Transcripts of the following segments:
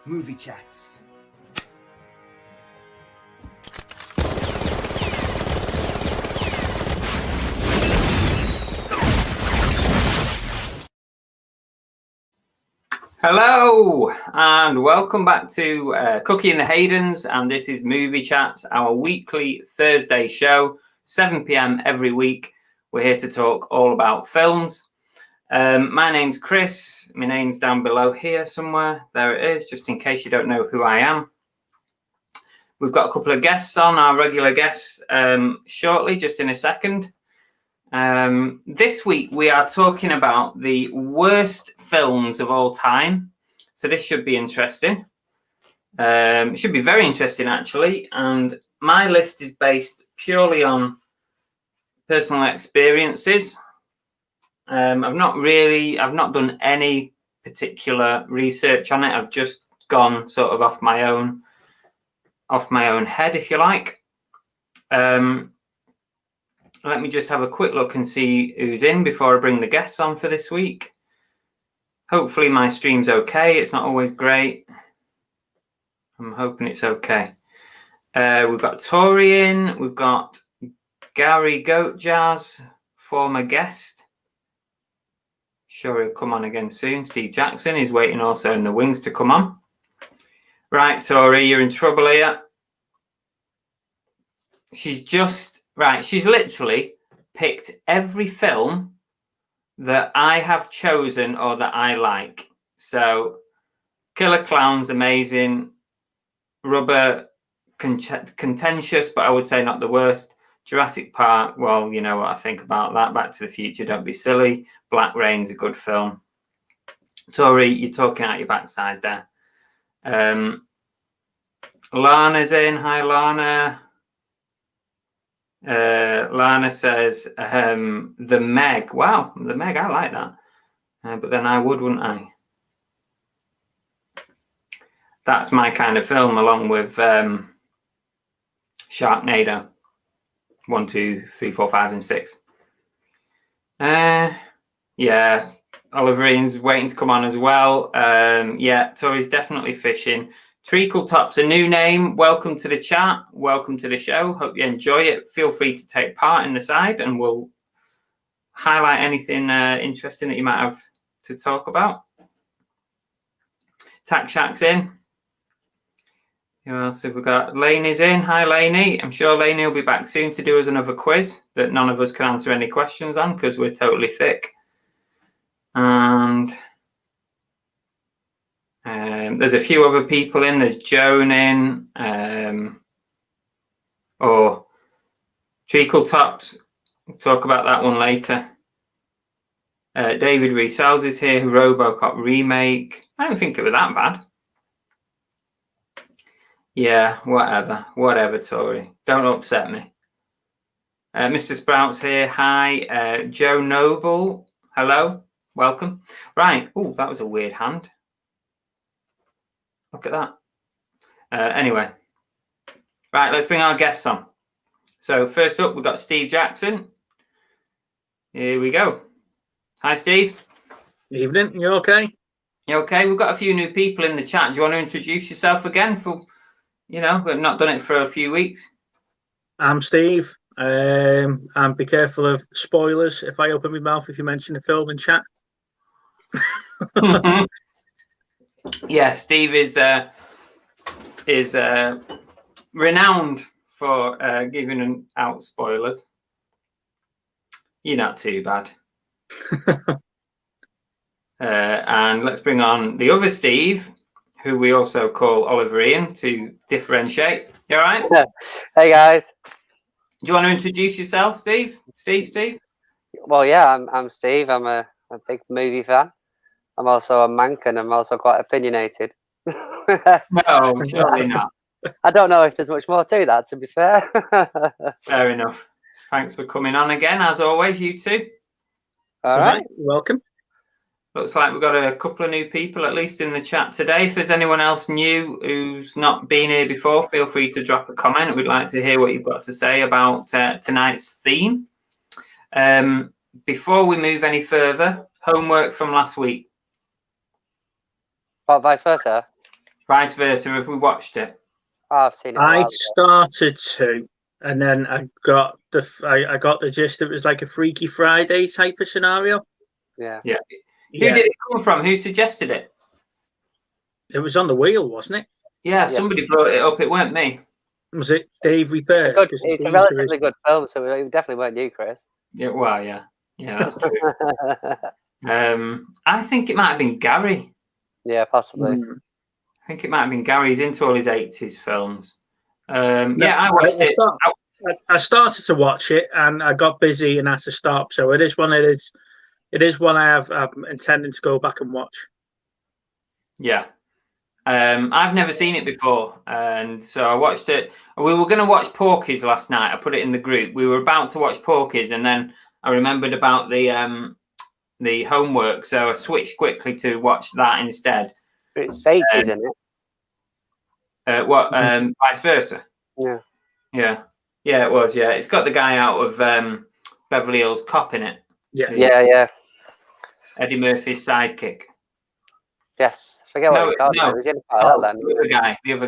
Movie Chats. Hello and welcome back to Cookie and the Haydens, and this is Movie Chats, our weekly Thursday show, 7 p.m. every week. We're here to talk all about films. My name's Chris. My name's down below here somewhere. There it is, just in case you don't know who I am. We've got a couple of guests on, our regular guests, shortly, just in a second. This week we are talking about the worst films of all time. So this should be interesting. It should be very interesting, actually. And my list is based purely on personal experiences. I've not done any particular research on it. I've just gone sort of off my own head, if you like. Let me just have a quick look and see who's in before I bring the guests on for this week. Hopefully my stream's okay. It's not always great. I'm hoping it's okay. We've got Tori in. We've got Gary Goat Jazz, former guest. Sure he'll come on again soon. Steve Jackson is waiting also in the wings to come on. Right, Tori, you're in trouble here. She's literally picked every film that I have chosen or that I like. So, Killer Clown's amazing. Rubber, contentious, but I would say not the worst. Jurassic Park, well, you know what I think about that. Back to the Future, don't be silly. Black Rain's a good film. Tori, you're talking out your backside there. Lana's in. Hi, Lana. Lana says The Meg. Wow, The Meg, I like that. But then I would, wouldn't I? That's my kind of film, along with Sharknado 1, 2, 3, 4, 5, and 6. Yeah, Oliver Ian's waiting to come on as well. Yeah, Tori's definitely fishing. Treacle Top's a new name. Welcome to the chat. Welcome to the show. Hope you enjoy it. Feel free to take part in the side and we'll highlight anything interesting that you might have to talk about. Tack Shack's in. Who else have we got? Laney's in. Hi, Laney. I'm sure Laney will be back soon to do us another quiz that none of us can answer any questions on because we're totally thick. And there's a few other people in. There's Joan in. Or Treacle Tops. We'll talk about that one later. David Rees-Ells is here. RoboCop remake. I don't think it was that bad. Yeah, whatever, Tori. Don't upset me. Mr. Sprout's here. Hi. Joe Noble. Hello. Welcome. Right. Oh, that was a weird hand. Look at that. Anyway. Right, let's bring our guests on. So first up, we've got Steve Jackson. Here we go. Hi, Steve. Evening. You okay? You okay? We've got a few new people in the chat. Do you want to introduce yourself again? We've not done it for a few weeks. I'm Steve. And be careful of spoilers if I open my mouth if you mention the film in chat. Yeah, Steve is renowned for giving out spoilers. You're not too bad. And let's bring on the other Steve, who we also call Oliver Ian, to differentiate. You all right? Hey, guys. Do you want to introduce yourself, Steve? Steve? Well, yeah, I'm Steve. I'm a big movie fan. I'm also a mank, and I'm also quite opinionated. No, surely not. I don't know if there's much more to that, to be fair. Fair enough. Thanks for coming on again, as always, you two. All right. Welcome. Looks like we've got a couple of new people, at least in the chat today. If there's anyone else new who's not been here before, feel free to drop a comment. We'd like to hear what you've got to say about tonight's theme. Before we move any further, homework from last week. What, vice versa? Vice versa. Have we watched it? Oh, I've seen it. I started to, and then I got the gist. It was like a Freaky Friday type of scenario. Yeah. Who did it come from? Who suggested it? It was on the wheel, wasn't it? Yeah, somebody brought it up. It weren't me. Was it Dave Repairs? It's a relatively good film, so it definitely weren't you, Chris. Yeah, well, yeah, that's true. I think it might have been Gary. Yeah, possibly. I think it might have been Gary. He's into all his 80s films. I watched it. I started to watch it and I got busy and had to stop. So it is one I'm intending to go back and watch. Yeah. I've never seen it before, and so I watched it. We were going to watch Porky's last night. I put it in the group. We were about to watch Porky's, and then I remembered about the homework, so I switched quickly to watch that instead. It's 80s, isn't it? Vice versa? Yeah. It was. Yeah, it's got the guy out of Beverly Hills Cop in it. Yeah. Eddie Murphy's sidekick. Yes, I forget what he's called. No. He's in the other guy, you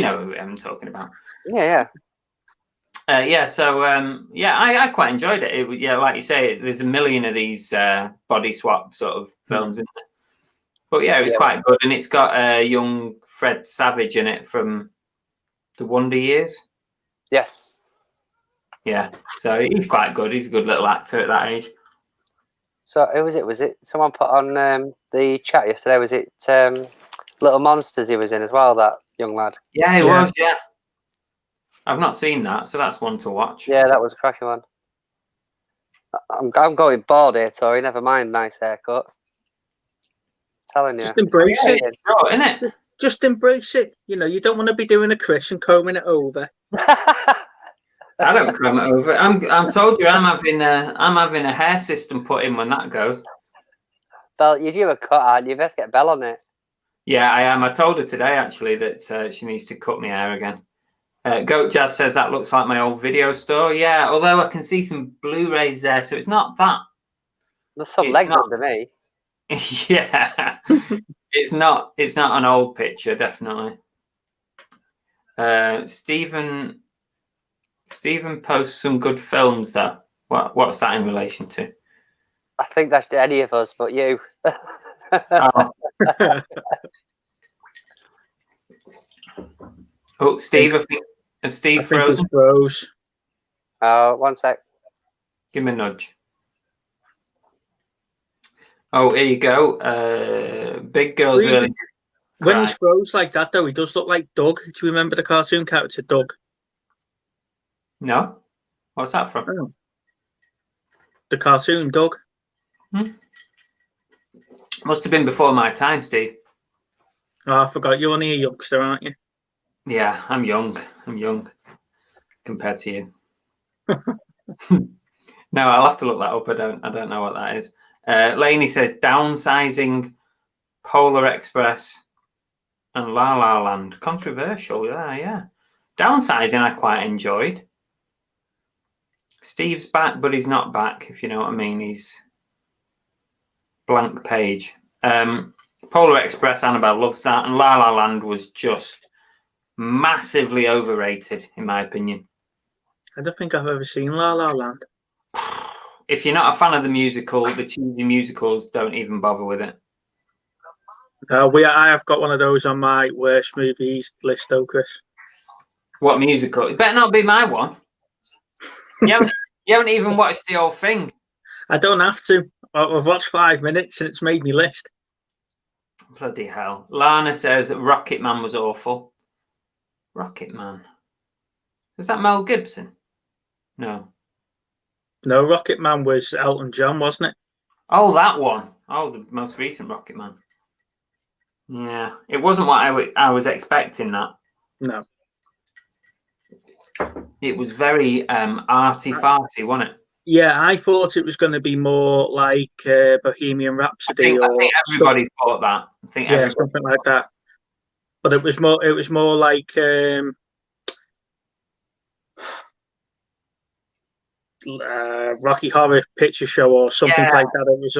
know who I'm talking about. Yeah. I quite enjoyed it. Like you say, there's a million of these body swap sort of films in there. But yeah, it was quite good, and it's got young Fred Savage in it from the Wonder Years. Yes. Yeah, so he's quite good. He's a good little actor at that age. So who was it? Was it someone put on the chat yesterday? Was it Little Monsters he was in as well, that young lad? Yeah, he was, yeah. I've not seen that, so that's one to watch. Yeah, that was a cracking one. I'm going bald here, Tori. Never mind, nice haircut. Telling you. Just embrace it. Isn't it? Just embrace it. You know, you don't want to be doing a Chris and combing it over. I don't comb it over. I'm told you I'm having a hair system put in when that goes. Belle, if you were cut out, you best get Belle on it. Yeah, I am. I told her today actually that she needs to cut my hair again. Goat Jazz says that looks like my old video store. Yeah, although I can see some Blu-rays there, so it's not that. There's some legs under me. Yeah, it's not an old picture, definitely. Stephen posts some good films though. What's that in relation to? I think that's to any of us but you. Oh, Steve, I think Steve frozen? Froze. One sec. Give me a nudge. Oh, here you go. Big Girl's really. When he's froze like that, though, he does look like Doug. Do you remember the cartoon character Doug? No. What's that from? Oh. The cartoon Doug. Must have been before my time, Steve. Oh, I forgot. You're only a youngster, aren't you? Yeah, I'm young. Compared to you. No, I'll have to look that up. I don't know what that is. Laney says downsizing, Polar Express, and La La Land. Controversial, yeah. Downsizing I quite enjoyed. Steve's back, but he's not back, if you know what I mean. He's blank page. Polar Express, Annabelle loves that, and La La Land was just massively overrated, in my opinion. I don't think I've ever seen La La Land. If you're not a fan of the musical, the cheesy musicals, don't even bother with it. I have got one of those on my worst movies list, though, Chris. What musical? It better not be my one. You haven't even watched the whole thing. I don't have to. I've watched 5 minutes and it's made me list. Bloody hell. Lana says Rocket Man was awful. Rocket Man. Was that Mel Gibson? No. No, Rocket Man was Elton John, wasn't it? Oh, that one. Oh, the most recent Rocket Man. Yeah. It wasn't what I was expecting, that. No. It was very arty-farty, wasn't it? Yeah, I thought it was going to be more like Bohemian Rhapsody. I think everybody thought that. Something like that. But it was more like Rocky Horror Picture Show or something like that. It was,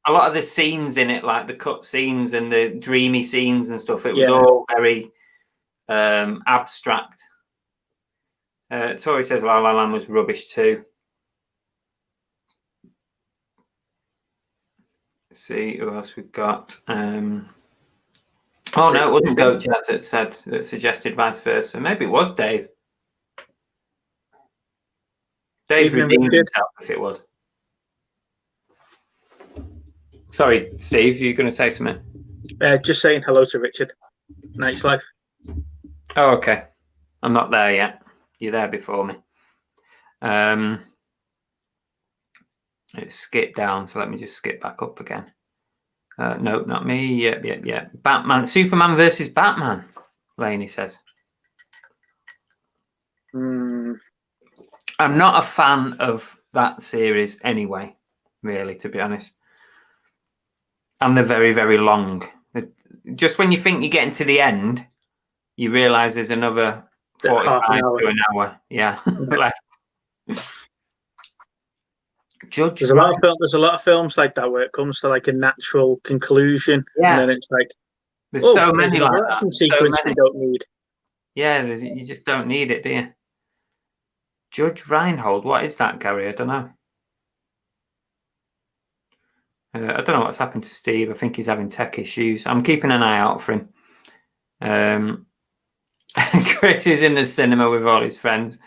a lot of the scenes in it, like the cut scenes and the dreamy scenes and stuff, it was all very abstract. Tori says La La Land was rubbish too. Let's see who else we've got. Oh no, it wasn't Goat Jazz that suggested vice versa. Maybe it was Dave. Dave redeemed himself if it was. Sorry, Steve, you're going to say something? Just saying hello to Richard. Nice life. Oh, okay. I'm not there yet. You're there before me. It skipped down, so let me just skip back up again. No, not me. Yeah. Batman, Superman versus Batman, Laney says. I'm not a fan of that series anyway, really, to be honest. And they're very, very long. Just when you think you're getting to the end, you realise there's another 45 to an hour. Yeah, left. There's a lot of films like that where it comes to like a natural conclusion, and then it's like there's so many like that. Sequence we don't need. Yeah, you just don't need it, do you? Judge Reinhold, what is that, Gary? I don't know. I don't know what's happened to Steve. I think he's having tech issues. I'm keeping an eye out for him. Chris is in the cinema with all his friends.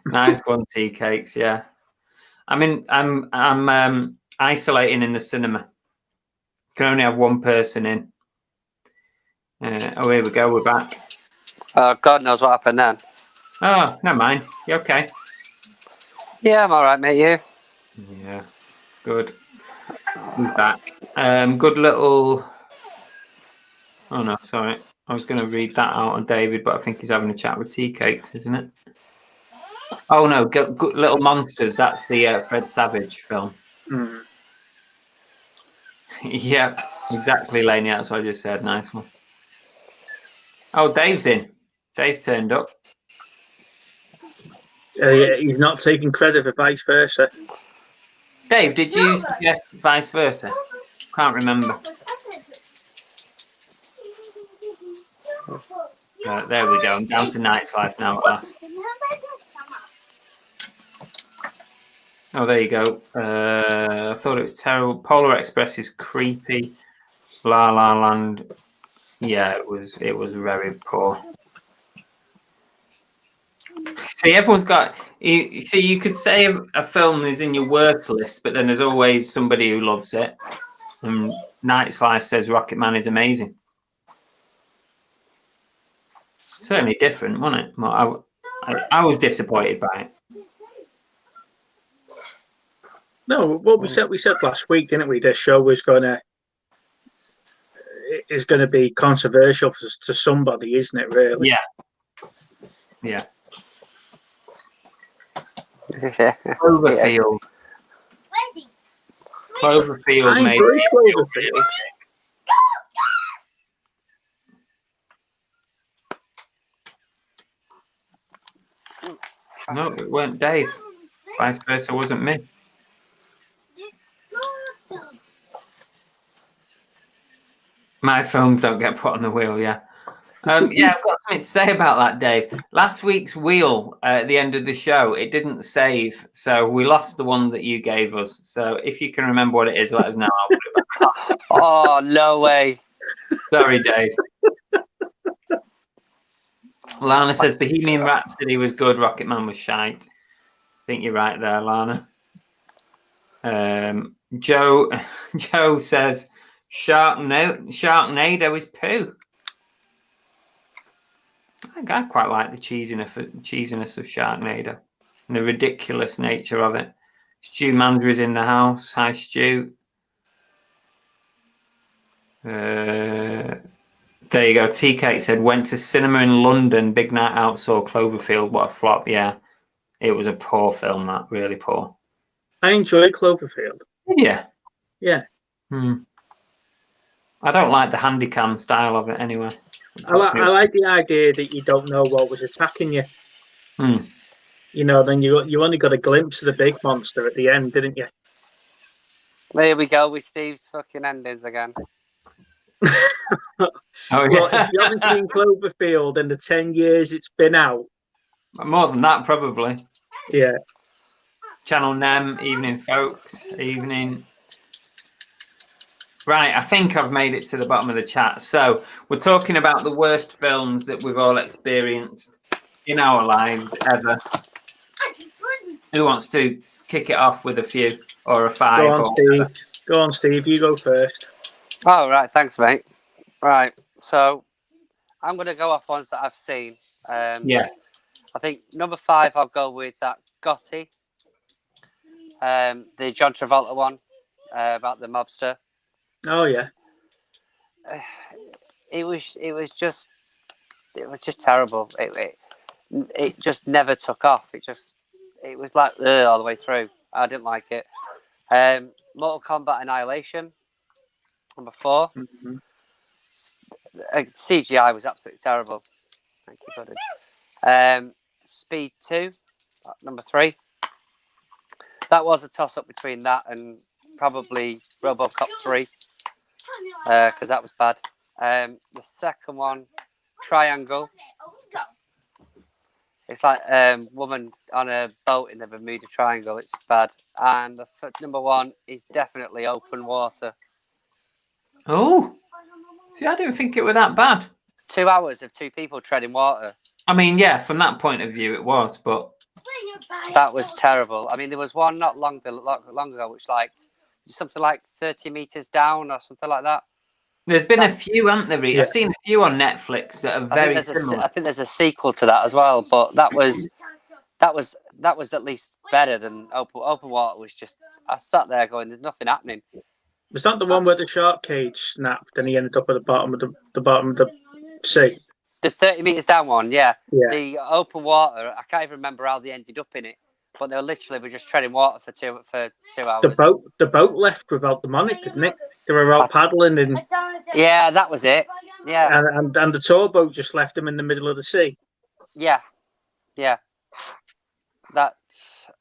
Nice one, tea cakes. Yeah. I'm isolating in the cinema. Can only have one person in. Oh, here we go. We're back. God knows what happened then. Oh, never mind. You okay? Yeah, I'm all right, mate. You? Yeah, good. We're back. Good little. Oh no, sorry. I was going to read that out on David, but I think he's having a chat with tea cakes, isn't it? Oh no, Good Little Monsters. That's the Fred Savage film. Yeah, exactly, Laney. That's what I just said. Nice one. Oh, Dave's in. Dave's turned up. He's not taking credit for vice versa. Dave, did you suggest vice versa? Can't remember. There we go. I'm down to Night's Life now at last. Oh, there you go. I thought it was terrible. Polar Express is creepy. La La Land. Yeah, it was very poor. See, everyone's got. You could say a film is in your worst list, but then there's always somebody who loves it. And Night's Life says Rocket Man is amazing. Certainly different, wasn't it? I was disappointed by it. No, what we said last week, didn't we? This show was gonna be controversial to somebody, isn't it? Really? Yeah. Cloverfield. Cloverfield made it. No, it weren't Dave. Vice versa wasn't me. My films don't get put on the wheel, yeah. Yeah, I've got something to say about that, Dave. Last week's wheel at the end of the show, it didn't save, so we lost the one that you gave us. So if you can remember what it is, let us know. I'll put it back on. Oh, no way. Sorry, Dave. Lana says Bohemian Rhapsody was good, Rocket Man was shite. I think you're right there, Lana. Joe says Sharknado is poo. I quite like the cheesiness of Sharknado and the ridiculous nature of it. Stu Mandra is in the house. Hi, Stu. There you go. TK said, went to cinema in London. Big night out, saw Cloverfield. What a flop. Yeah, it was a poor film, that. Really poor. I enjoyed Cloverfield. Yeah. Yeah. I don't like the handycam style of it anyway. I like the idea that you don't know what was attacking you. You know, then you only got a glimpse of the big monster at the end, didn't you? There we go with Steve's fucking endings again. Oh, Well, if yeah. you haven't seen Cloverfield in the 10 years it's been out, More than that, probably. yeah. Channel Nem, evening, folks. Evening. Right, I think I've made it to the bottom of the chat. So we're talking about the worst films that we've all experienced in our lives ever. Who wants to kick it off with a few or a five? Go on, or Steve. Go on, Steve. You go first. Oh, right. Thanks, mate. Right. So I'm going to go off ones that I've seen. Yeah. I think number 5, I'll go with that Gotti. The John Travolta one about the mobster. Oh, yeah. It was just terrible. It just never took off. It was like all the way through. I didn't like it. Mortal Kombat Annihilation, number 4. Mm-hmm. CGI was absolutely terrible. Thank you, buddy. Speed 2, number 3. That was a toss-up between that and probably RoboCop 3, because that was bad. The second one, Triangle. It's like woman on a boat in the Bermuda Triangle. It's bad. And the number 1 is definitely Open Water. Oh, see, I didn't think it was that bad. 2 hours of 2 people treading water. I mean, yeah, from that point of view, it was, but that was terrible. I mean, there was one not long ago, which something like 30 meters down or something like that. There's been a few, haven't there? Yeah. I've seen a few on Netflix that are very similar. I think there's a sequel to that as well, but that was at least better than Open Water. Was just, I sat there going, "There's nothing happening." Was that the one where the shark cage snapped and he ended up at the bottom of the bottom of the sea? The 30 meters down one, yeah. Yeah. The Open Water, I can't even remember how they ended up in it, but they were just treading water for 2 hours. The boat left without them on it, didn't it? They were out paddling and yeah, that was it. Yeah, and the tour boat just left them in the middle of the sea. Yeah. That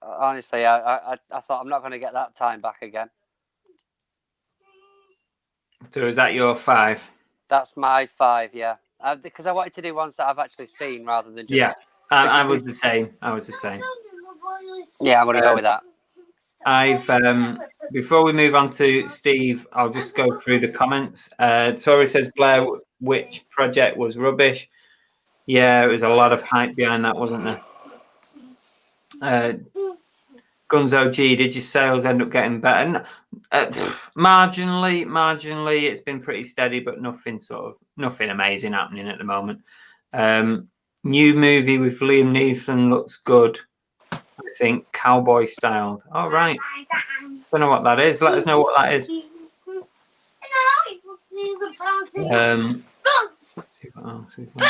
honestly, I thought I'm not going to get that time back again. So is that your 5? That's my 5, yeah. Because I wanted to do ones that I've actually seen rather than just. Yeah, I was the same. Yeah, I'm going to go with that. I've before we move on to Steve, I'll just go through the comments. Tori says Blair Witch Project was rubbish. Yeah, it was a lot of hype behind that, wasn't there? Gunzo G, did your sales end up getting better? Marginally. It's been pretty steady, but nothing amazing happening at the moment. New movie with Liam Neeson looks good. I think cowboy styled. All right. Don't know what that is. Let us know what that is. Let's see what else we've got.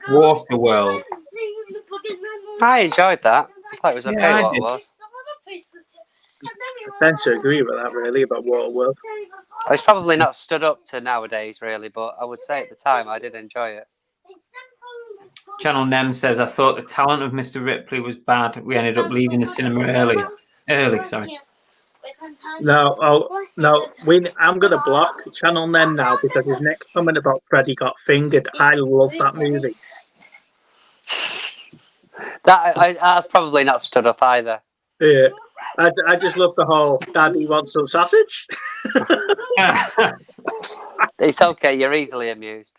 Waterworld. I enjoyed that. I thought it was okay. Yeah, What it was. I tend to agree with that, really, about Waterworld. It's probably not stood up to nowadays, really, but I would say at the time I did enjoy it. Channel Nem says, I thought the talent of Mr. Ripley was bad. We ended up leaving the cinema early, sorry. No, I'm going to block Channel Nem now because his next comment about Freddy Got Fingered, I love that movie. That's probably not stood up either. Yeah, I just love the whole Daddy wants some sausage. It's okay, you're easily amused.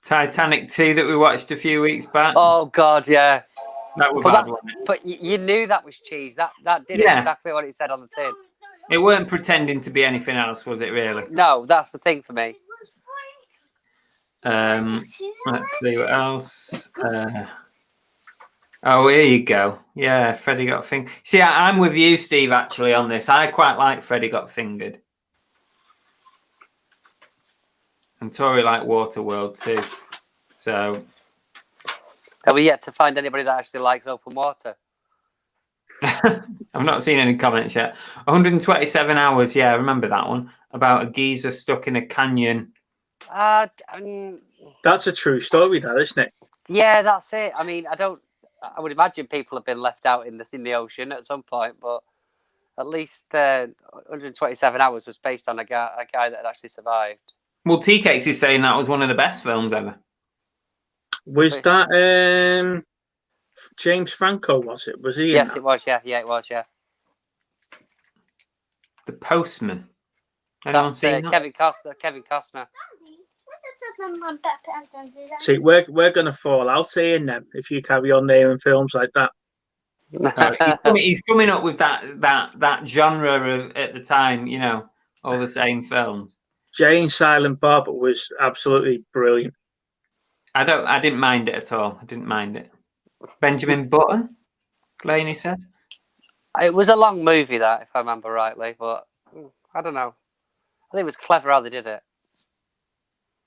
Titanic 2 that we watched a few weeks back. Oh, God, yeah. That was bad, wasn't it? But you knew that was cheese. That did exactly what it said on the tin. It weren't pretending to be anything else, was it, really? No, that's the thing for me. Let's see what else. Oh, here you go. Yeah, Freddy Got Fingered. See, I'm with you, Steve, actually, on this. I quite like Freddy Got Fingered. And Tori liked Waterworld too. So have we yet to find anybody that actually likes Open Water? I've not seen any comments yet. 127 hours, yeah, I remember that one. About a geezer stuck in a canyon. That's a true story, that, isn't it? Yeah, that's it. I mean, I would imagine people have been left out in the ocean at some point, but at least 127 Hours was based on a guy that had actually survived. Well, T-Cakes is saying that was one of the best films ever. Was that James Franco? Was it? Was he? Yes, it was. Yeah, it was. Yeah. The Postman. Anyone That's seen that? Kevin Costner. See, we're gonna fall out saying them if you carry on naming films like that. He's coming up with that genre of, at the time, you know, all the same films. Jay and Silent Bob was absolutely brilliant. I didn't mind it at all. I didn't mind it. Benjamin Button, Glaney said. It was a long movie, that, if I remember rightly, but I don't know. I think it was clever how they did it.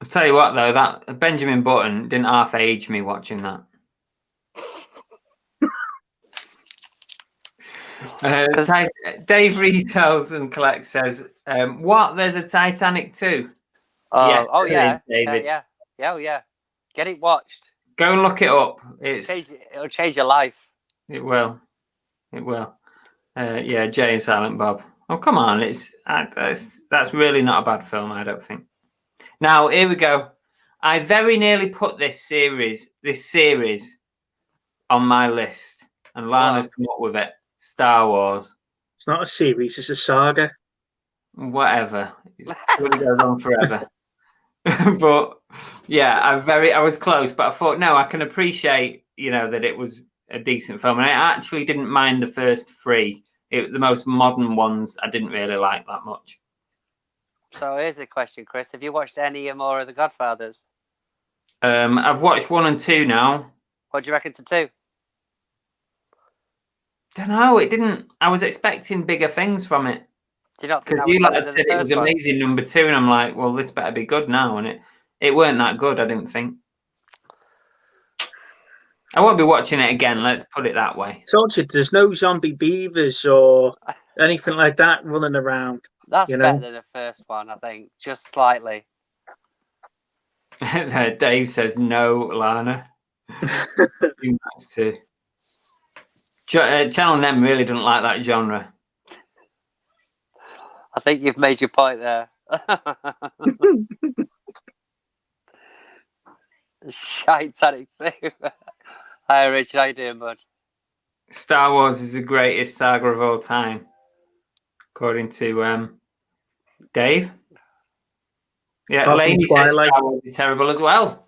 I'll tell you what, though, that Benjamin Button didn't half age me watching that. Dave Retells and Collect says, what? There's a Titanic 2? Yes, yeah, David. Yeah. Get it watched. Go and look it up. It'll change your life. It will. Yeah, Jay and Silent Bob. Oh, come on. That's really not a bad film, I don't think. Now, here we go. I very nearly put this series on my list, and Lana's come up with it. Star Wars. It's not a series, it's a saga. Whatever. It goes on forever. But yeah, I was close, but I thought, no, I can appreciate, you know, that it was a decent film. And I actually didn't mind the first three. The most modern ones I didn't really like that much. So here's a question, Chris. Have you watched any more of The Godfathers? I've watched 1 and 2 now. What do you reckon to 2? Don't know. It didn't. I was expecting bigger things from it. Do you not think because you like said it was amazing number 2, and I'm like, well, this better be good now, and it weren't that good. I didn't think. I won't be watching it again. Let's put it that way. Told you, there's no zombie beavers or anything like that running around. That's better than the first one, I think, just slightly. Dave says no, Lana. Channel M really doesn't like that genre. I think you've made your point there. Titanic 2. Hi, Richard. How you doing, bud? Star Wars is the greatest saga of all time, according to Dave. Yeah, Laney says Star Wars is terrible as well.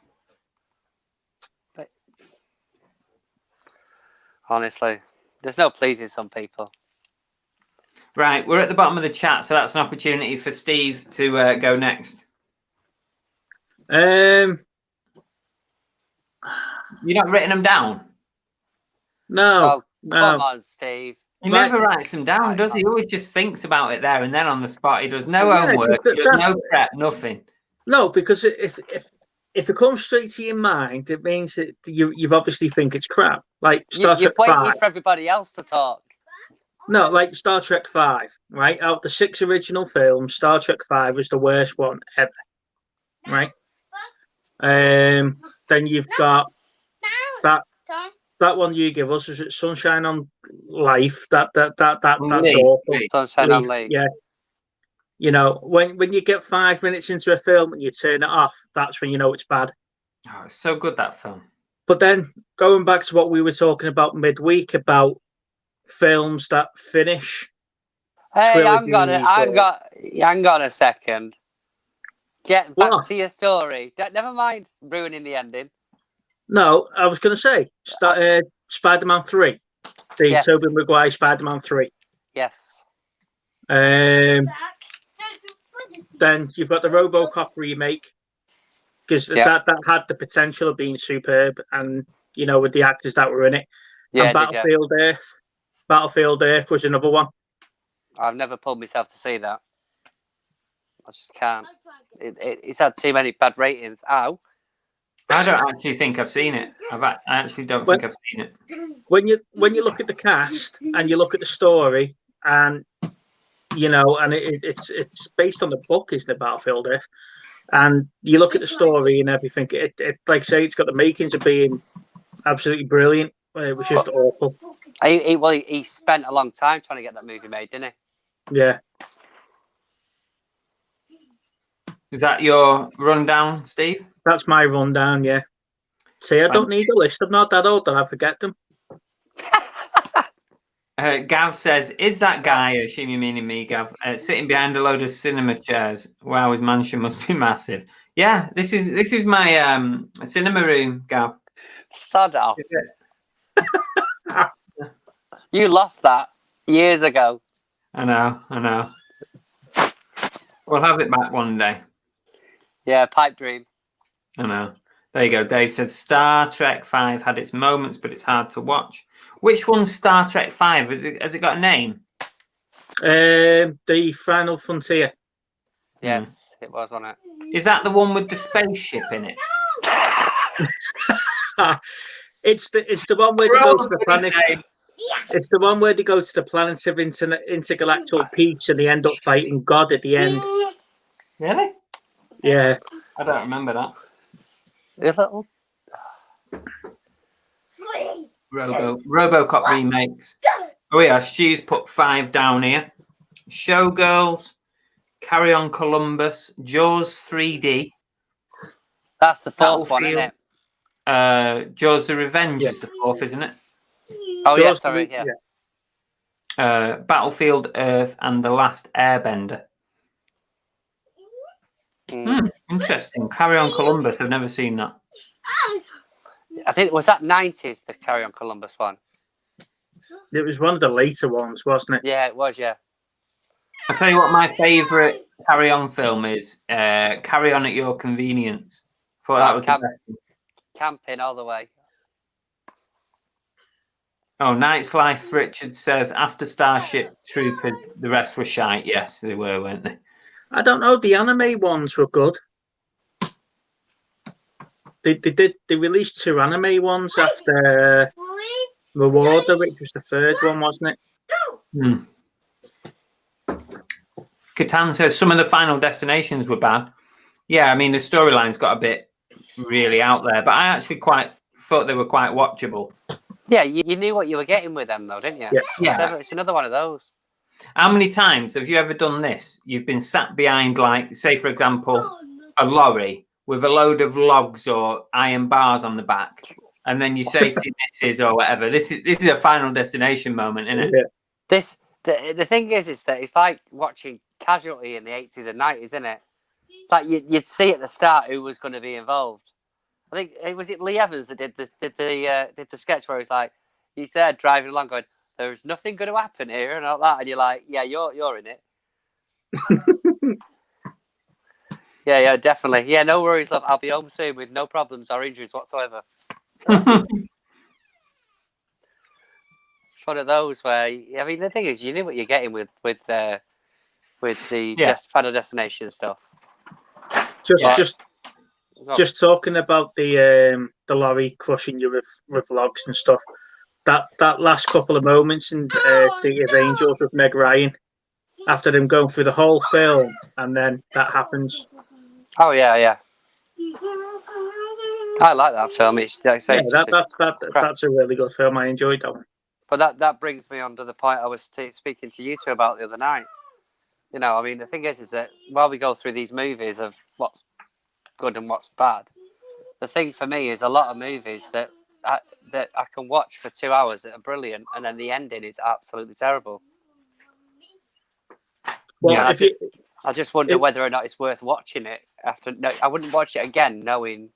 Honestly, there's no pleasing some people. Right, we're at the bottom of the chat, so that's an opportunity for Steve to go next. You're not written them down? No. Come on, Steve. He never writes them down, does he? He always just thinks about it there and then on the spot. He does no homework, he does no prep, nothing. No, because if it comes straight to your mind, it means that you've obviously think it's crap. Like Star Trek 5. You're waiting for everybody else to talk. No, like Star Trek 5, right? Out of the 6 original films, Star Trek 5 was the worst one ever, right? Then you've got that one you give us. Was it Sunshine on Life? That's awful. Sunshine on Leaf. Yeah. You know, when you get 5 minutes into a film and you turn it off, that's when you know it's bad. Oh, it's so good, that film. But then going back to what we were talking about midweek about films that finish. Hey, hang on a second. Get back to your story. Never mind ruining the ending. No, I was going to say Spider-Man 3. The Tobey Maguire Spider-Man 3. Yes. Then you've got the RoboCop remake, because that had the potential of being superb, and you know, with the actors that were in it. Yeah, and Battlefield Earth was another one. I've never pulled myself to see that. I just can't. It's had too many bad ratings. Ow. I don't actually think I've seen it. I actually don't think I've seen it. When you look at the cast and you look at the story, and you know, and it's based on the book, isn't it, Battlefield Earth? And you look at the story and everything. It like say it's got the makings of being absolutely brilliant. It was just awful. He spent a long time trying to get that movie made, didn't he? Yeah. Is that your rundown, Steve? That's my rundown, yeah. See, I don't need a list. I'm not that old that I forget them. Gav says, "Is that guy, assuming meaning me, Gav, sitting behind a load of cinema chairs? Wow, his mansion must be massive." Yeah, this is my cinema room, Gav. Sod off. You lost that years ago. I know. We'll have it back one day. Yeah, pipe dream. I know. There you go. Dave says Star Trek 5 had its moments, but it's hard to watch. Which one's Star Trek 5? Has it got a name? The Final Frontier. Yes, it was on it. Is that the one with the spaceship in it? It's the one where they go to the planet. It's the one where they go to the planets of intergalactic peace and they end up fighting God at the end. Really? Yeah. I don't remember that. RoboCop remakes. Oh yeah, Stu's put 5 down here. Showgirls, Carry On Columbus, Jaws 3D. That's the fourth one, isn't it? Jaws the Revenge is the 4th, isn't it? Oh yeah, sorry, yeah. Battlefield Earth and The Last Airbender. Interesting. Carry On Columbus. I've never seen that. I think was that 90s, the Carry On Columbus one. It was one of the later ones, wasn't it? Yeah, it was. Yeah. I'll tell you what my favourite Carry On film is. Carry On at Your Convenience. Thought that was the best one. Camping all the way. Oh, Night's Life, Richard says, after Starship Troopers, the rest were shite. Yes, they were, weren't they? I don't know. The anime ones were good. They released 2 anime ones after Rewarder, which was the 3rd one, wasn't it? Catan says some of the Final Destinations were bad. Yeah, I mean the storylines got a bit really out there, but I actually quite thought they were quite watchable. Yeah, you knew what you were getting with them, though, didn't you? Yeah. It's another one of those. How many times have you ever done this? You've been sat behind, like, say, for example, a lorry with a load of logs or iron bars on the back, and then you say to your missus or whatever, this is a Final Destination moment, isn't it? Yeah. The thing is that it's like watching Casualty in the 80s and 90s, isn't it? It's like you'd see at the start who was going to be involved. I think was it Lee Evans that did the sketch where he's there driving along going, "There's nothing going to happen here," and all that, and you're like, "Yeah, you're in it." Yeah, definitely. Yeah, no worries, love. I'll be home soon with no problems or injuries whatsoever. It's one of those where, I mean, the thing is, you knew what you're getting with the Final Destination stuff. Just talking about the lorry crushing you with logs and stuff. That last couple of moments in City of Angels with Meg Ryan, after them going through the whole film, and then that happens. Oh yeah. I like that film. It's that's a really good film. I enjoyed that one. But that brings me on to the point I was speaking to you two about the other night. You know, I mean, the thing is that while we go through these movies of what's good and what's bad, the thing for me is a lot of movies that I can watch for 2 hours that are brilliant, and then the ending is absolutely terrible. Well, yeah, I just wonder whether or not it's worth watching it after. No, I wouldn't watch it again knowing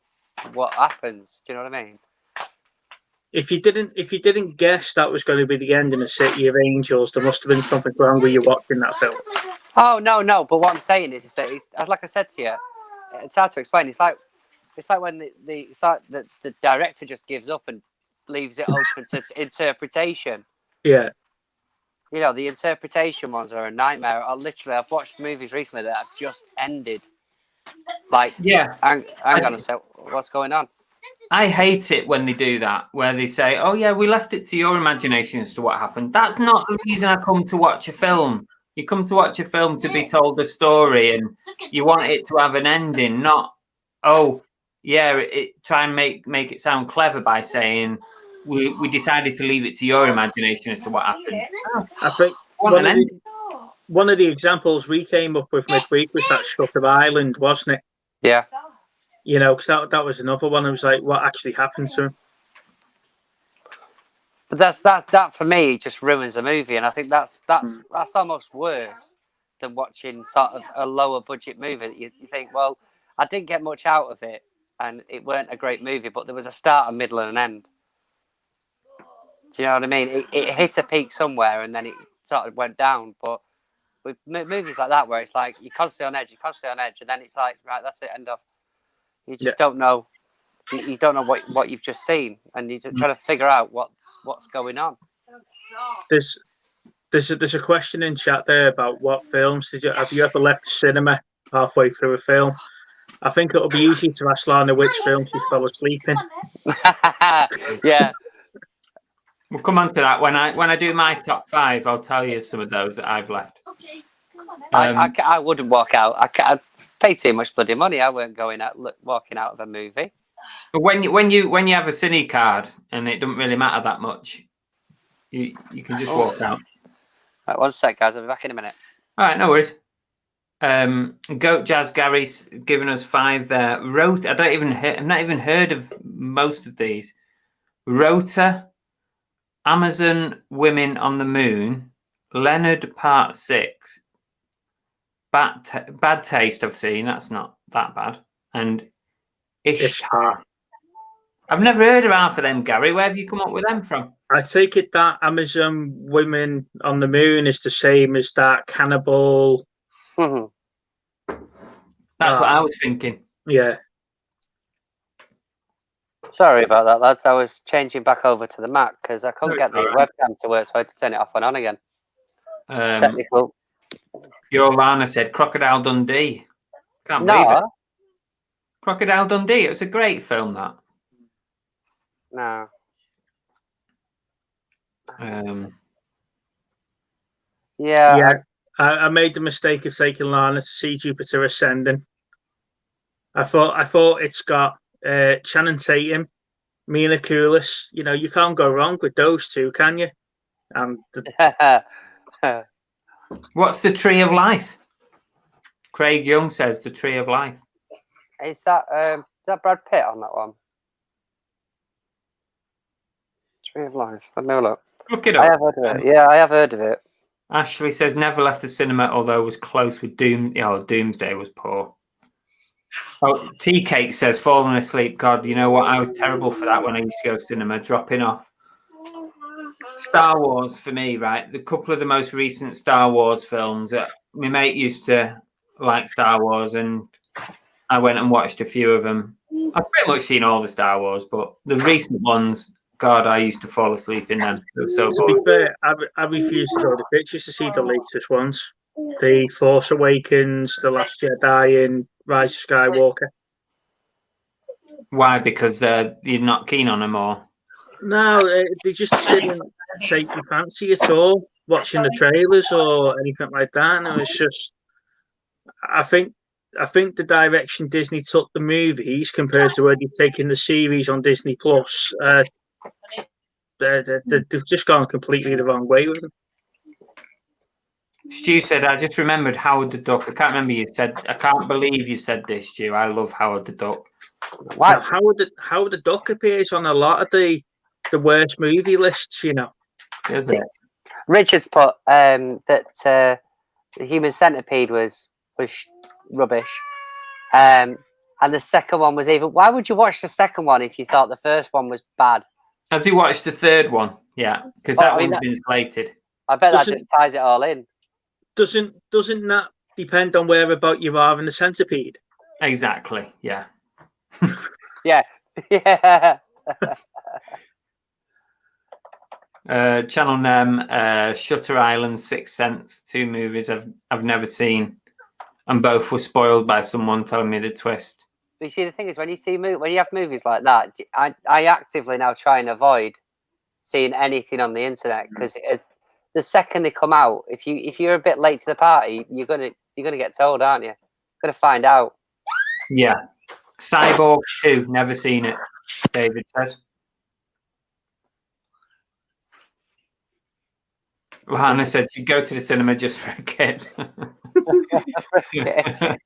what happens. Do you know what I mean? If you didn't guess that was going to be the ending of City of Angels, there must have been something wrong with you watching that film. Oh no! But what I'm saying is that it's like I said to you, it's hard to explain. It's like when the director just gives up and leaves it open to interpretation. Yeah. You know, the interpretation ones are a nightmare. I've watched movies recently that have just ended. Like, yeah, hang on a sec. What's going on? I hate it when they do that, where they say, "Oh yeah, we left it to your imagination as to what happened." That's not the reason I come to watch a film. You come to watch a film to be told a story, and you want it to have an ending, not, try and make it sound clever by saying, we decided to leave it to your imagination as to what happened. I think Want an end? one of the examples we came up with midweek was that Shutter Island, wasn't it? Yeah. You know, because that was another one. I was like, what actually happened to him? But that for me just ruins a movie, and I think that's almost worse than watching sort of a lower budget movie. You think, well, I didn't get much out of it, and it weren't a great movie, but there was a start, a middle, and an end. Do you know what I mean? It hit a peak somewhere, and then it sort of went down. But with movies like that, where it's like you're constantly on edge, and then it's like, right, that's it, end of. You just don't know. You don't know what you've just seen, and you're just trying to figure out what's going on. There's a question in chat there about what films have you ever left the cinema halfway through a film? I think it'll be easy to ask Lana which film she fell asleep in. Yeah. We'll come on to that when I do my top 5. I'll tell you some of those that I've left. I wouldn't walk out. I pay too much bloody money. I weren't walking out of a movie. But when you have a cine card and it doesn't really matter that much, you can just walk out. Right, 1 sec, guys. I'll be back in a minute. All right, no worries. Goat Jazz Gary's given us 5 there. I've not even heard of most of these. Rota, Amazon Women on the Moon, Leonard Part 6, Bad Taste I've seen, that's not that bad, and Ishtar. I've never heard of half of them, Gary. Where have you come up with them from? I take it that Amazon Women on the Moon is the same as that Cannibal. That's what I was thinking. Yeah. Sorry about that, lads. I was changing back over to the Mac because I couldn't get the webcam to work, so I had to turn it off and on again. Technical. Your Lana said Crocodile Dundee. Can't believe it. Crocodile Dundee. It was a great film, that. No. Yeah. I made the mistake of taking Lana to see Jupiter Ascending. I thought it's got Channing Tatum, Mila Kunis. You know, you can't go wrong with those two, can you? What's the Tree of Life? Craig Young says the Tree of Life. Is that Brad Pitt on that one? Tree of Life. Let me have a look. Look it up. I have heard of it. Yeah, I have heard of it. Ashley says never left the cinema, although was close with Doomsday was poor. Oh, Tea Cake says falling asleep. God, you know what? I was terrible for that when I used to go to cinema, dropping off. Star Wars for me, right? The couple of the most recent Star Wars films. My mate used to like Star Wars, and I went and watched a few of them. I've pretty much seen all the Star Wars, but the recent ones, God, I used to fall asleep in them. It was so to be fair, I refuse to go to pictures to see the latest ones. The Force Awakens, The Last Jedi, and Rise of Skywalker. Why? Because you're not keen on them, or? No, they just didn't take your fancy at all, watching the trailers or anything like that. And it was just, I think the direction Disney took the movies compared to already taking the series on Disney Plus, they've just gone completely the wrong way with them. Stu said, I just remembered Howard the Duck. I can't remember you said. I can't believe you said this, Stu. I love Howard the Duck. Wow. Howard the Duck appears on a lot of the worst movie lists, you know. Is it? Richard's put that the Human Centipede was rubbish. And the second one was even. Why would you watch the second one if you thought the first one was bad? Has he watched the third one? Yeah, because that one's been slated. I bet that just ties it all in. Doesn't that depend on whereabout you are in the centipede? Exactly. Yeah. Yeah. Channel Nem, Shutter Island, Sixth Sense, 2 movies I've never seen, and both were spoiled by someone telling me the twist. But you see, the thing is, when you have movies like that, I actively now try and avoid seeing anything on the internet, because the second they come out, if you're a bit late to the party, you're gonna get told, aren't you? You're gonna find out. Yeah. Cyborg 2, never seen it. David says. Hannah said she'd go to the cinema just for a kid. That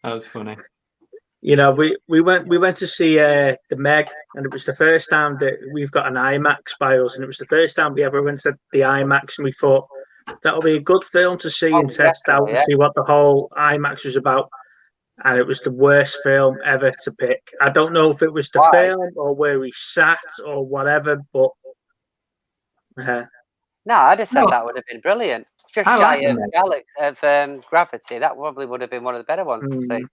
was funny. You know, we went to see the Meg, and it was the first time that we've got an IMAX by us, and it was the first time we ever went to the IMAX, and we thought that'll be a good film to see and test out and see what the whole IMAX was about. And it was the worst film ever to pick. I don't know if it was the film or where we sat or whatever, but no, I'd have said that would have been brilliant. Just shy of Gravity. That probably would have been one of the better ones to see.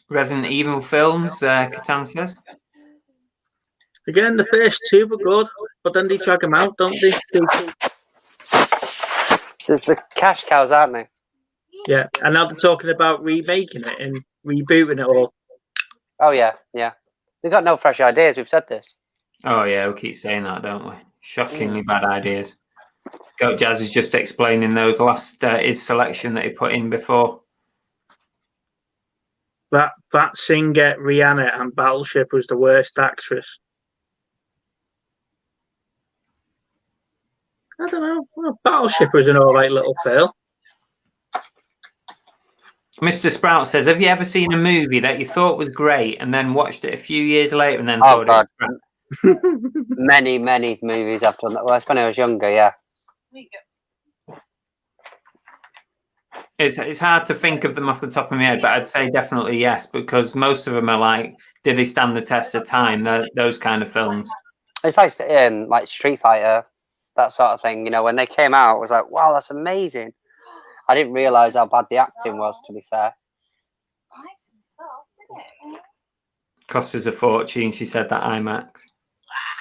Resident Evil films, Catan says. Again, the first two were good, but then they drag them out, don't they? So it's the cash cows, aren't they? Yeah, and now they're talking about remaking it and rebooting it all. Oh, yeah. They've got no fresh ideas. We've said this. Oh, yeah, we keep saying that, don't we? Shockingly bad ideas. Goat Jazz is just explaining those last his selection that he put in before. That singer Rihanna and Battleship was the worst actress. I don't know. Well, Battleship was an alright little film. Mr. Sprout says, have you ever seen a movie that you thought was great and then watched it a few years later and then thought it was crap? Many movies I've done that. Well, when I was younger, yeah. It's hard to think of them off the top of my head, but I'd say definitely yes, because most of them are like, did they stand the test of time? Those kind of films. It's like Street Fighter, that sort of thing. You know, when they came out, I was like, wow, that's amazing. I didn't realise how bad the acting was, to be fair. Cost us a fortune, she said, that IMAX.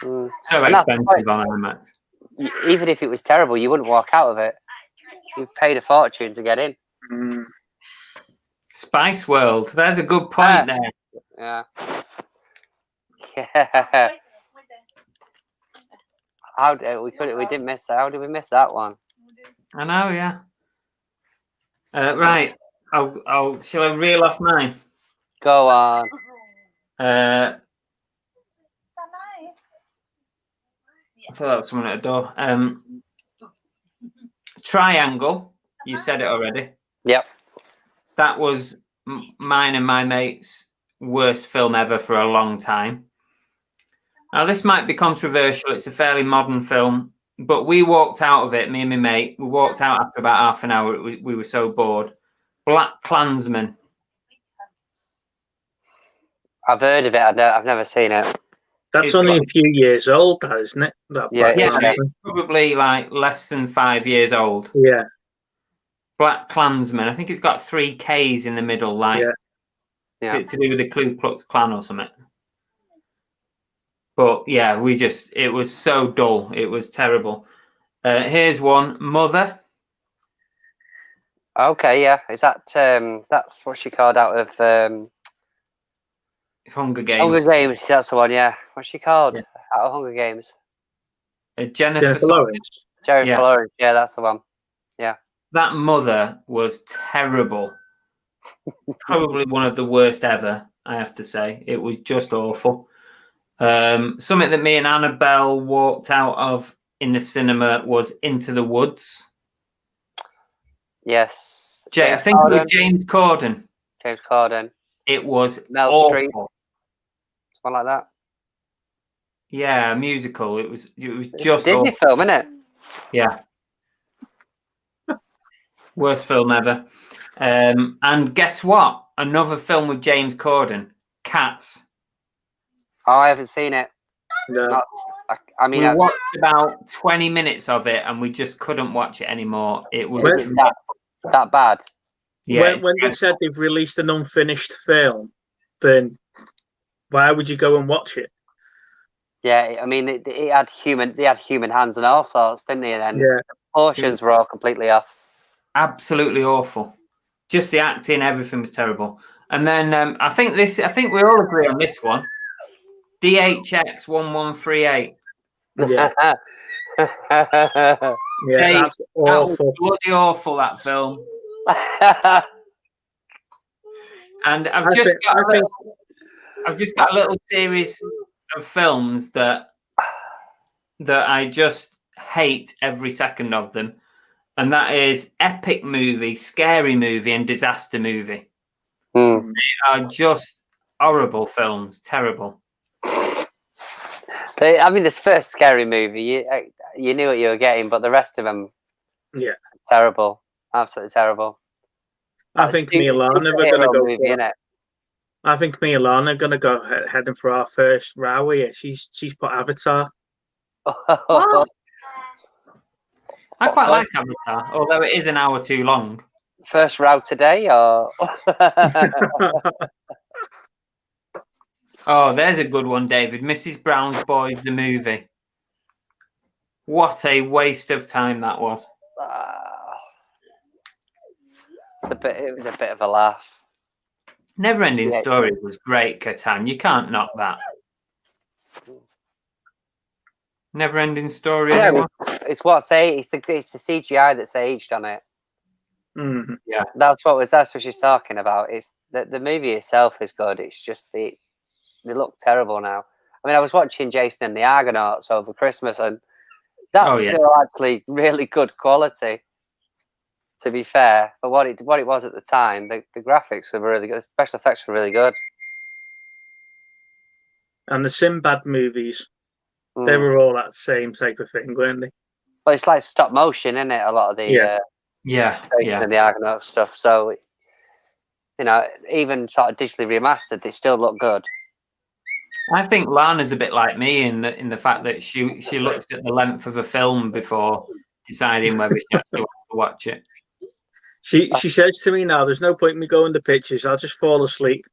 So expensive on IMAX. Even if it was terrible, you wouldn't walk out of it. You paid a fortune to get in. Spice World. There's a good point there. Yeah. Yeah. We didn't miss that. How did we miss that one? I know, yeah. Right. Shall I reel off mine? Go on. I thought that was someone at the door. Triangle. You said it already. Yep. That was mine and my mate's worst film ever for a long time. Now, this might be controversial. It's a fairly modern film, but we walked out of it, me and my mate. We walked out after about half an hour. We were so bored. Black Klansman. I've heard of it. I've never seen it. That's only a few years old, isn't it? Yeah, probably like less than 5 years old. Yeah. Black Klansman. I think it's got 3 Ks in the middle, like to do with the Ku Klux Klan or something. But yeah, it was so dull. It was terrible. Here's one, Mother. Okay, yeah. Is that that's what she called out of Hunger Games. Hunger Games, that's the one, yeah. What's she called? Yeah. Out of Hunger Games. Jennifer Lawrence. Jennifer Lawrence, yeah, that's the one. Yeah. That Mother was terrible. Probably one of the worst ever, I have to say. It was just awful. Something that me and Annabelle walked out of in the cinema was Into the Woods. Yes. I think it was James Corden. James Corden. It was Mel awful. Street. Something like that. Yeah, a musical. It was just Disney film, isn't it? Yeah. Worst film ever. And guess what? Another film with James Corden, Cats. Oh, I haven't seen it. No. We watched about 20 minutes of it and we just couldn't watch it anymore. It was that bad. Yeah. When they said they've released an unfinished film, then why would you go and watch it? Yeah, I mean, they had human hands and all sorts, didn't they? And then the portions were all completely off. Absolutely awful. Just the acting, everything was terrible. And then I think we all agree on this one. DHX 1138. Yeah. Yeah, that's awful. That was bloody awful, that film. And I've just got a little series of films that I just hate every second of them, and that is epic movie, scary movie, and disaster movie. Mm. They are just horrible films, terrible. I mean, this first scary movie, you knew what you were getting, but the rest of them, terrible, absolutely terrible. I think me and Lana are going to go for it. I think me and Lana are going to go heading for our first row here. She's put Avatar. I quite like Avatar, although it is an hour too long. First row today, or oh, there's a good one, David. Mrs. Brown's Boys, the movie. What a waste of time that was. It was a bit of a laugh. Never-ending Story was great, Catan. You can't knock that. Never-ending Story. Yeah, anyone? it's the CGI that's aged on it. Mm-hmm. Yeah, that's what she's talking about. It's the movie itself is good. It's just they look terrible now. I mean, I was watching Jason and the Argonauts over Christmas, and that's still actually really good quality. To be fair, but what it was at the time, the graphics were really good. The special effects were really good. And the Sinbad movies, they were all that same type of thing, weren't they? Well, it's like stop motion, isn't it? A lot of the and the Argonaut stuff. So, even sort of digitally remastered, they still look good. I think Lana's a bit like me in the fact that she looks at the length of a film before deciding whether she actually wants to watch it. She says to me now, "There's no point in me going to pictures. I'll just fall asleep."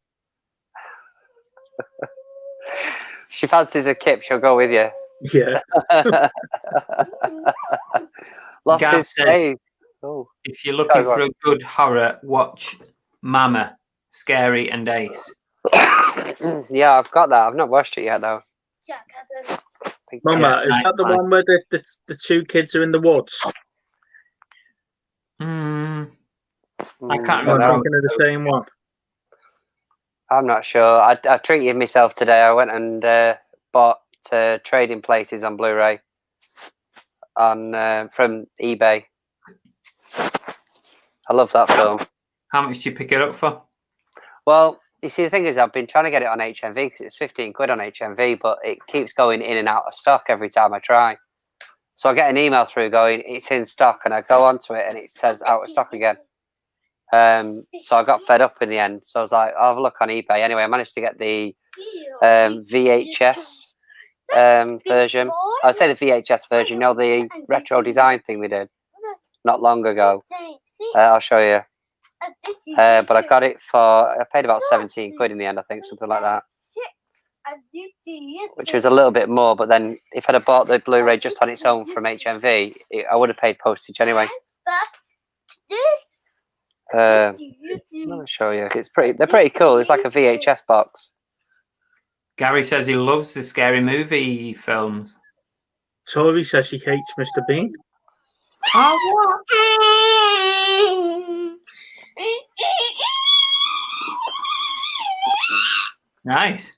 She fancies a kip. She'll go with you. Yeah. Lost in Space. Oh. If you're looking for a good horror, watch Mama, Scary and Ace. Yeah, I've got that. I've not watched it yet, though. Mama, is that the one where the two kids are in the woods? I can't remember. I'm thinking of the same one. I'm not sure. I treated myself today. I went and bought Trading Places on Blu-ray from eBay. I love that film. How much did you pick it up for? Well, you see, the thing is, I've been trying to get it on HMV because it's 15 quid on HMV, but it keeps going in and out of stock every time I try. So I get an email through going, it's in stock, and I go onto it and it says out of stock again. So I got fed up in the end. So I was like, I'll have a look on eBay. Anyway, I managed to get the VHS version. I'd say the VHS version, the retro design thing we did not long ago. I'll show you. But I got it I paid about 17 quid in the end, I think, something like that. Which was a little bit more, but then if I'd have bought the Blu-ray just on its own from HMV, I would have paid postage anyway. Let me show you. They're pretty cool. It's like a VHS box. Gary says he loves the Scary Movie films. Tori says she hates Mr. Bean. Oh, nice.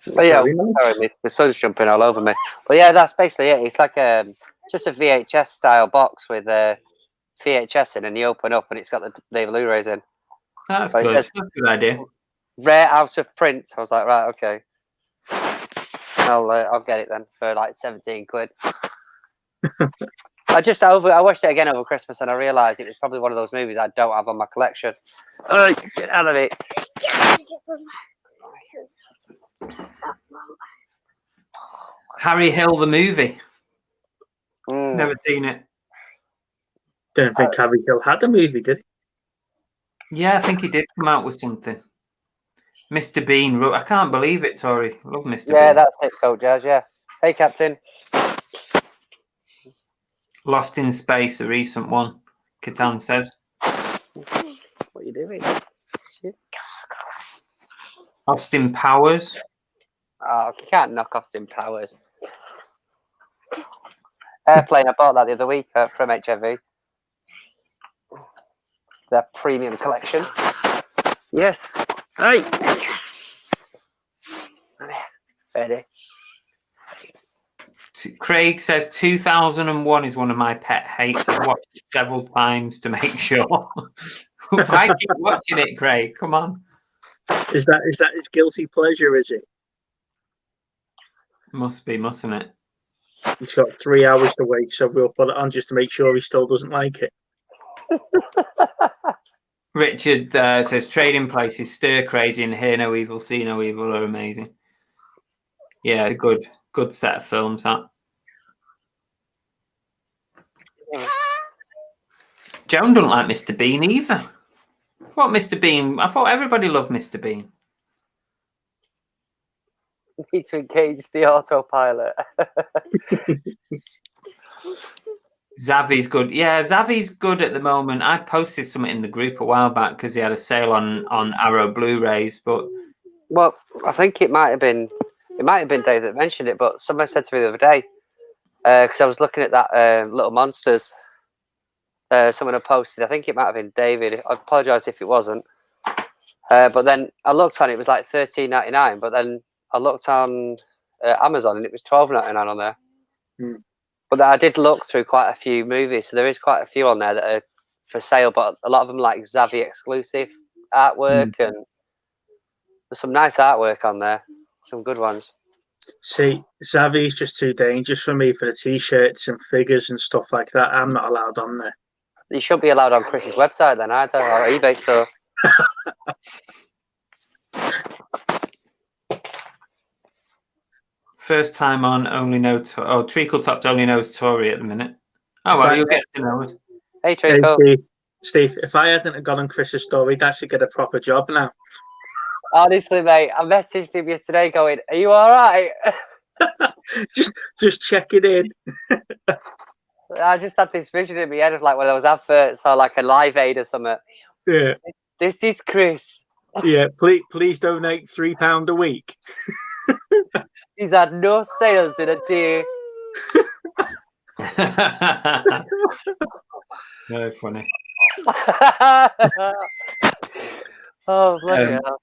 But yeah, sorry, the sun's jumping all over me. But yeah, that's basically it. It's like just a VHS style box with a VHS in, and you open up and it's got the Blu-rays in. That's good. That's a good idea. Rare out of print. I was like, right, okay. I'll get it then for like 17 quid. I watched it again over Christmas and I realised it was probably one of those movies I don't have on my collection. Get out of it. Harry Hill the movie. Never seen it. Don't think Harry Hill had a movie, did he? Yeah, I think he did come out with something. Mr. Bean wrote. I can't believe it, Tori. Love Mr. Bean. Yeah, that's it, Coach Jazz. Yeah. Hey, Captain. Lost in Space, a recent one. Catan says. What are you doing? Austin Powers. Oh, you can't knock Austin Powers. Airplane, I bought that the other week from HMV. Their premium collection. Yes. Hey. Ready? Craig says 2001 is one of my pet hates. I've watched it several times to make sure. Why keep watching it, Craig? Come on. Is that his guilty pleasure? Is it? Must be, mustn't it? He's got 3 hours to wait, so we'll put it on just to make sure he still doesn't like it. Richard says Trading Places, Stir Crazy, and Hear No Evil, See No Evil are amazing. Yeah, a good set of films, that. Joan doesn't like Mr. Bean either. What Mr. Bean? I thought everybody loved Mr. Bean. Need to engage the autopilot. Zavi's good. Yeah, Zavi's good at the moment. I posted something in the group a while back because he had a sale on Arrow Blu-rays. But well, I think it might have been Dave that mentioned it, but somebody said to me the other day because I was looking at that Little Monsters. Someone had posted. I think it might have been David. I apologise if it wasn't. But then I looked on it. It was like $13.99. But then I looked on Amazon and it was $12.99 on there. But I did look through quite a few movies, so there is quite a few on there that are for sale. But a lot of them like Xavi exclusive artwork, and there's some nice artwork on there. Some good ones. See, Xavi's just too dangerous for me for the t-shirts and figures and stuff like that. I'm not allowed on there. You shouldn't be allowed on Chris's website then either, or eBay store. first time on, only know. Treacle Tops only knows Tory at the minute. Oh well, you'll get to know it. Hey Treacle. Hey, Steve, if I hadn't have gone on Chris's story, he'd actually get a proper job now. Honestly, mate, I messaged him yesterday going, "Are you all right?" just checking in. I just had this vision in my head of like when I was adverts or like a Live Aid or something. Yeah. This is Chris. Yeah, please donate £3 a week. He's had no sales in a day. Very funny. Oh, bloody hell.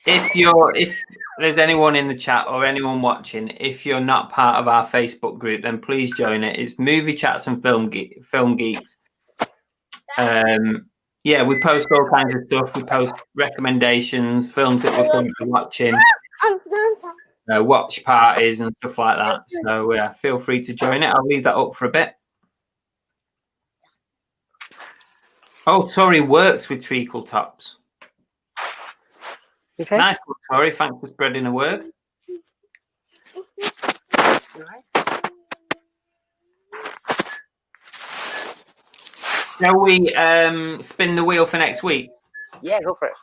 If there's anyone in the chat or anyone watching, if you're not part of our Facebook group, then please join it. It's Movie Chats and Film Geeks. Yeah, we post all kinds of stuff. We post recommendations, films that we're currently watching, watch parties and stuff like that. So yeah, feel free to join it. I'll leave that up for a bit. Oh, Tori works with Treacle Tops. Okay. Nice one, Tori. Thanks for spreading the word. Shall we spin the wheel for next week? Yeah, go for it.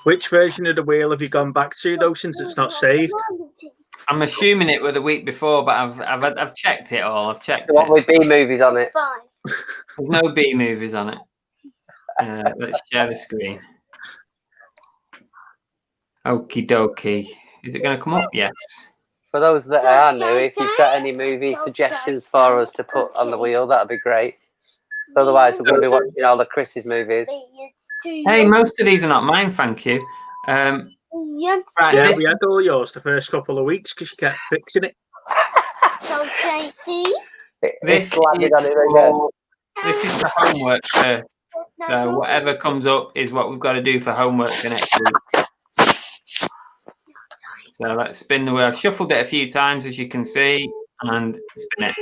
Which version of the wheel have you gone back to though, since it's not saved? I'm assuming it were the week before, but I've checked it all. I've checked What it. with B movies on it? There's no B movies on it. Let's share the screen. Okie dokie. Is it going to come up? Yes. For those that are new, if you've got any movie suggestions for us to put on the wheel, that'd be great. Otherwise, we're going to be watching all the Chris's movies. Hey, most of these are not mine, thank you. Right, Yeah, we had all yours the first couple of weeks because you kept fixing it. This is the homework first. So whatever comes up is what we've got to do for homework for next week. So let's spin the wheel. I've shuffled it a few times, as you can see, and spin it.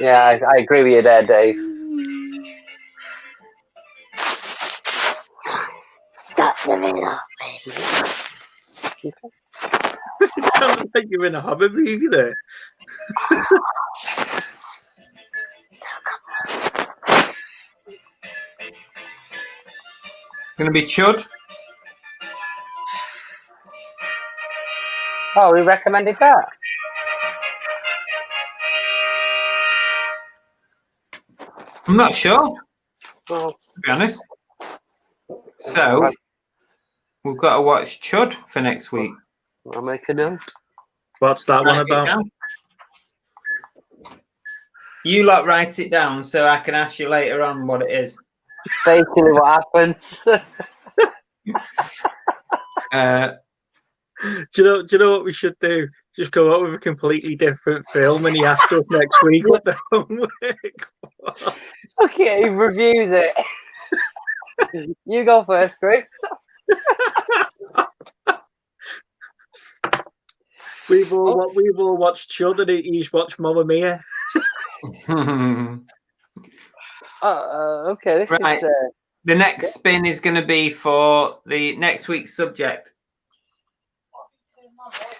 Yeah, I agree with you there, Dave. Stop the middle. It sounds like you're in a Hobbit movie there. Gonna be Chud. Oh, we recommended that. I'm not sure, Well, to be honest. So we've got to watch Chud for next week. I'll make a note. What's that one Write it about? down. You lot write it down so I can ask you later on what it is. Basically, what happens? Do you know what we should do? Just come up with a completely different film, and he asks us next week what the homework was. Okay, he reviews it. You go first, Chris. We've all watched Chud, and he's watched Mamma Mia. Okay, this Right. is. The next spin is going to be for the next week's subject.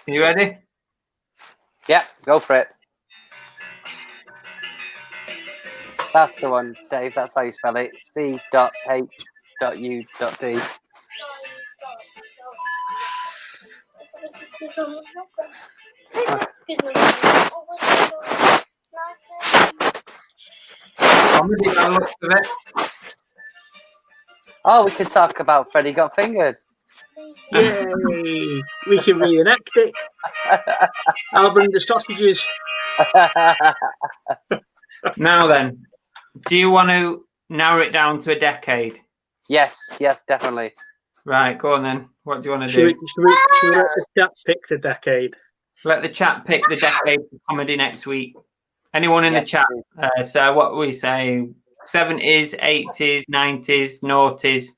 Are you ready? Yeah, go for it. That's the one, Dave. That's how you spell it. C.H.U.D. Comedy by the looks of it. Oh, we could talk about Freddy Got Fingered. Yay! We can reenact it. I'll bring the sausages. Now then, do you want to narrow it down to a decade? Yes, definitely. Right, go on then. What do you want to Should we do? let the chat pick the decade? Let the chat pick the decade for comedy next week. Anyone in the chat? So what we say, 70s, 80s, 90s, noughties,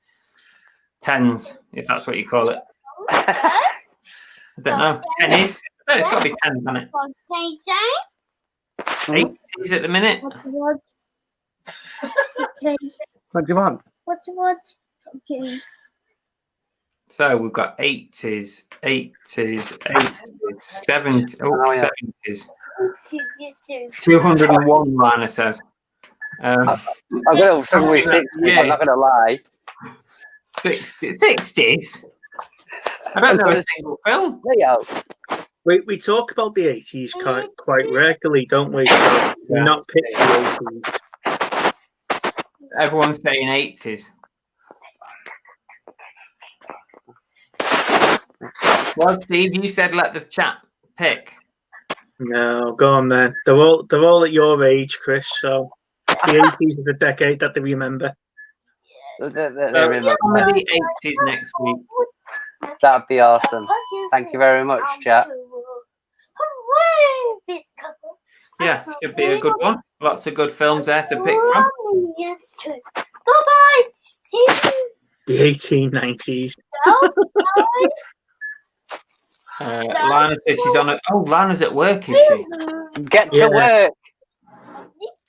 10s, if that's what you call it. I don't know. 10s? No, it's got to be 10s, hasn't it? 80s at the minute. Okay. What do you want? What? Okay. So we've got 80s, 70s, Oh, yeah. 70s. 201, Lana says. I'm going to with 60s, Yeah. I'm not going to lie. 60s? I don't know a single film. There you go. We talk about the 80s quite regularly, don't we? So we're not picking the 80s. Everyone's saying 80s. Well, Steve, you said let the chat pick. No, go on then. They're all at your age, Chris. So the 80s is the decade that they remember. Comedy 80s next week. That'd be awesome. Thank you very much, chat. Yeah, should be a good one. Lots of good films there to pick from. Bye-bye. See you. The 1890s. Lana says she's on it. Oh, Lana's at work, is she? Get to Yeah. work.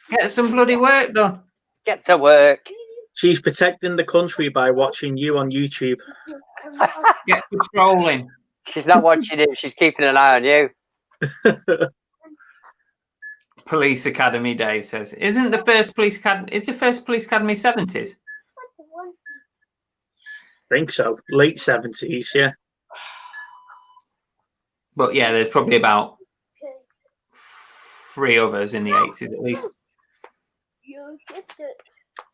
Get some bloody work done. Get to work. She's protecting the country by watching you on YouTube. Get patrolling. She's not watching it. She's keeping an eye on you. Police Academy, Dave says. Isn't the first police academy? Is the first police academy 70s? I think so. Late 70s, yeah. But yeah, there's probably about 3 others in the 80s at least.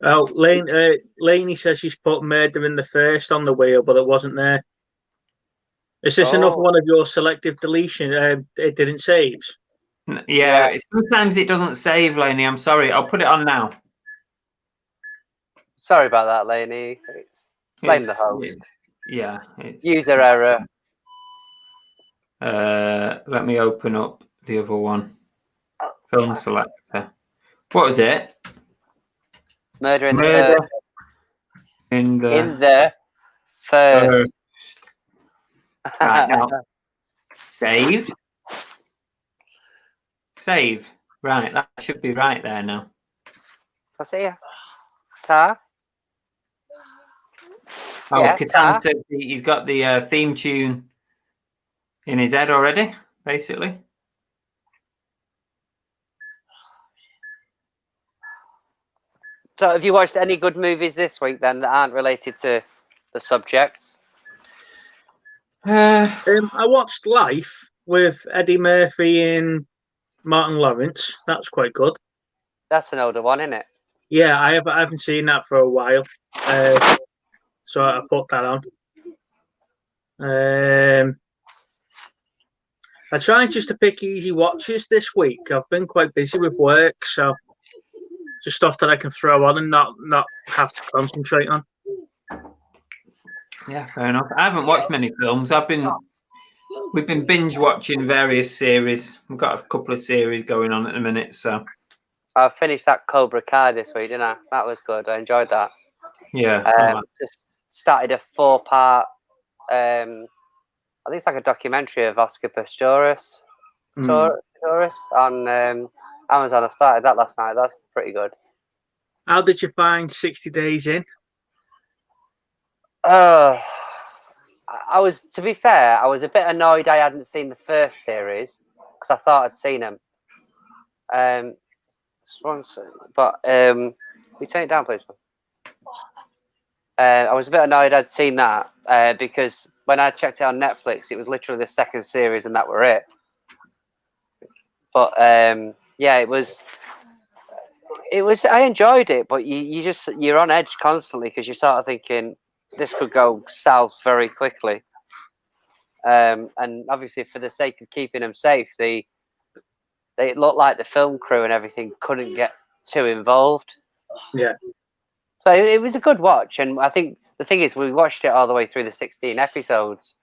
Oh, Lainey says she's put Murder in the First on the wheel, but it wasn't there. Is this another one of your selective deletion? It didn't save. Yeah, sometimes it doesn't save, Lainey. I'm sorry. I'll put it on now. Sorry about that, Lainey. Blame the host. It's, User error. let me open up the other one. Film selector. What was it? Murder in the Murder First. in the In the First. Right now. Save. Save. Right, that should be right there now. I see ya. Ta. Oh, Yeah, Catan said he's got the theme tune in his head already, basically. So, have you watched any good movies this week then that aren't related to the subjects? I watched Life with Eddie Murphy and Martin Lawrence. That's quite good. That's an older one, isn't it? Yeah, I haven't seen that for a while, so I put that on. I tried just to pick easy watches this week. I've been quite busy with work, so just stuff that I can throw on and not have to concentrate on. Yeah, fair enough. I haven't watched many films. We've been binge watching various series. We've got a couple of series going on at the minute, so I finished that Cobra Kai this week, didn't I? That was good. I enjoyed that. yeah. Just started a 4-part. I think it's like a documentary of Oscar Pistorius. Pistorius on Amazon. I started that last night. That's pretty good. How did you find 60 Days In? I was, to be fair, I was a bit annoyed I hadn't seen the first series because I thought I'd seen them. But we turn it down, please. I was a bit annoyed I'd seen that because when I checked it on Netflix, it was literally the second series and that were it. But yeah, it was. I enjoyed it, but you're on edge constantly because you're sort of thinking this could go south very quickly. And obviously, for the sake of keeping them safe, they looked like the film crew and everything couldn't get too involved. Yeah. So it was a good watch, and I think the thing is, we watched it all the way through the 16 episodes.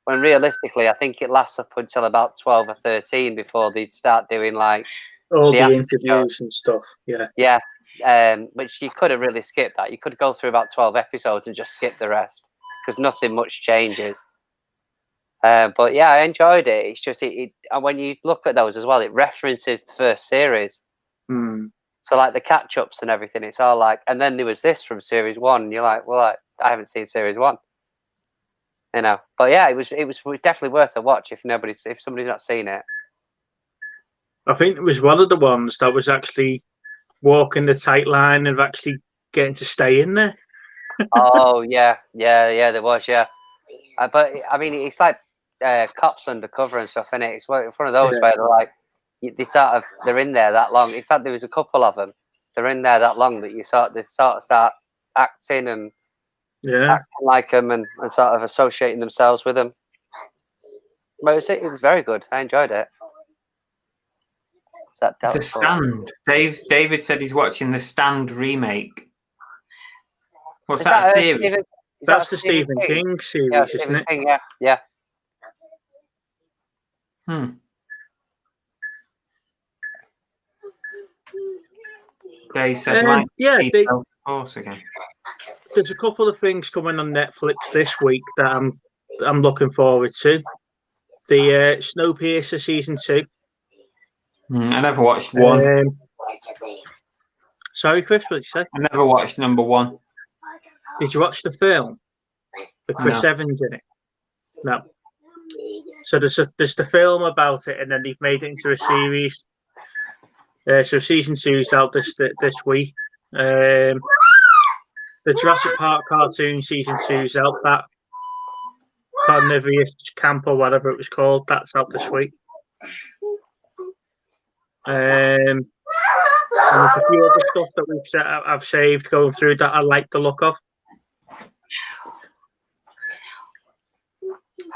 When realistically, I think it lasts up until about 12 or 13 before they start doing like all the after interviews show. And stuff. Yeah. Yeah. Which you could have really skipped that. You could go through about 12 episodes and just skip the rest because nothing much changes. But yeah, I enjoyed it. It's just and when you look at those as well, it references the first series. So like the catch ups and everything, it's all like, and then there was this from series 1. And you're like, well, I haven't seen series 1, you know. But yeah, it was definitely worth a watch if somebody's not seen it. I think it was one of the ones that was actually walking the tight line of actually getting to stay in there. Oh yeah, there was, yeah. But I mean, it's like cops undercover and stuff, isn't it? It's one of those where they're like, they're in there that long. In fact, there was a couple of them. They're in there that long that they sort of start acting and acting like them and sort of associating themselves with them. But it was very good. I enjoyed it. The Stand. David said he's watching the Stand remake. What's that series? That's the Stephen King series, isn't it? King, yeah. They said, again. There's a couple of things coming on Netflix this week that I'm looking forward to. The Snowpiercer season 2. I never watched 1. Sorry, Chris, what did you say? I never watched number 1. Did you watch the film? With Chris Evans in it? No. So there's the film about it, and then they've made it into a series. So season 2's out this week. The Jurassic Park cartoon season 2's out. That Carnivorous Camp or whatever it was called, that's out this week. And there's a few other stuff that I've saved going through that I like the look of.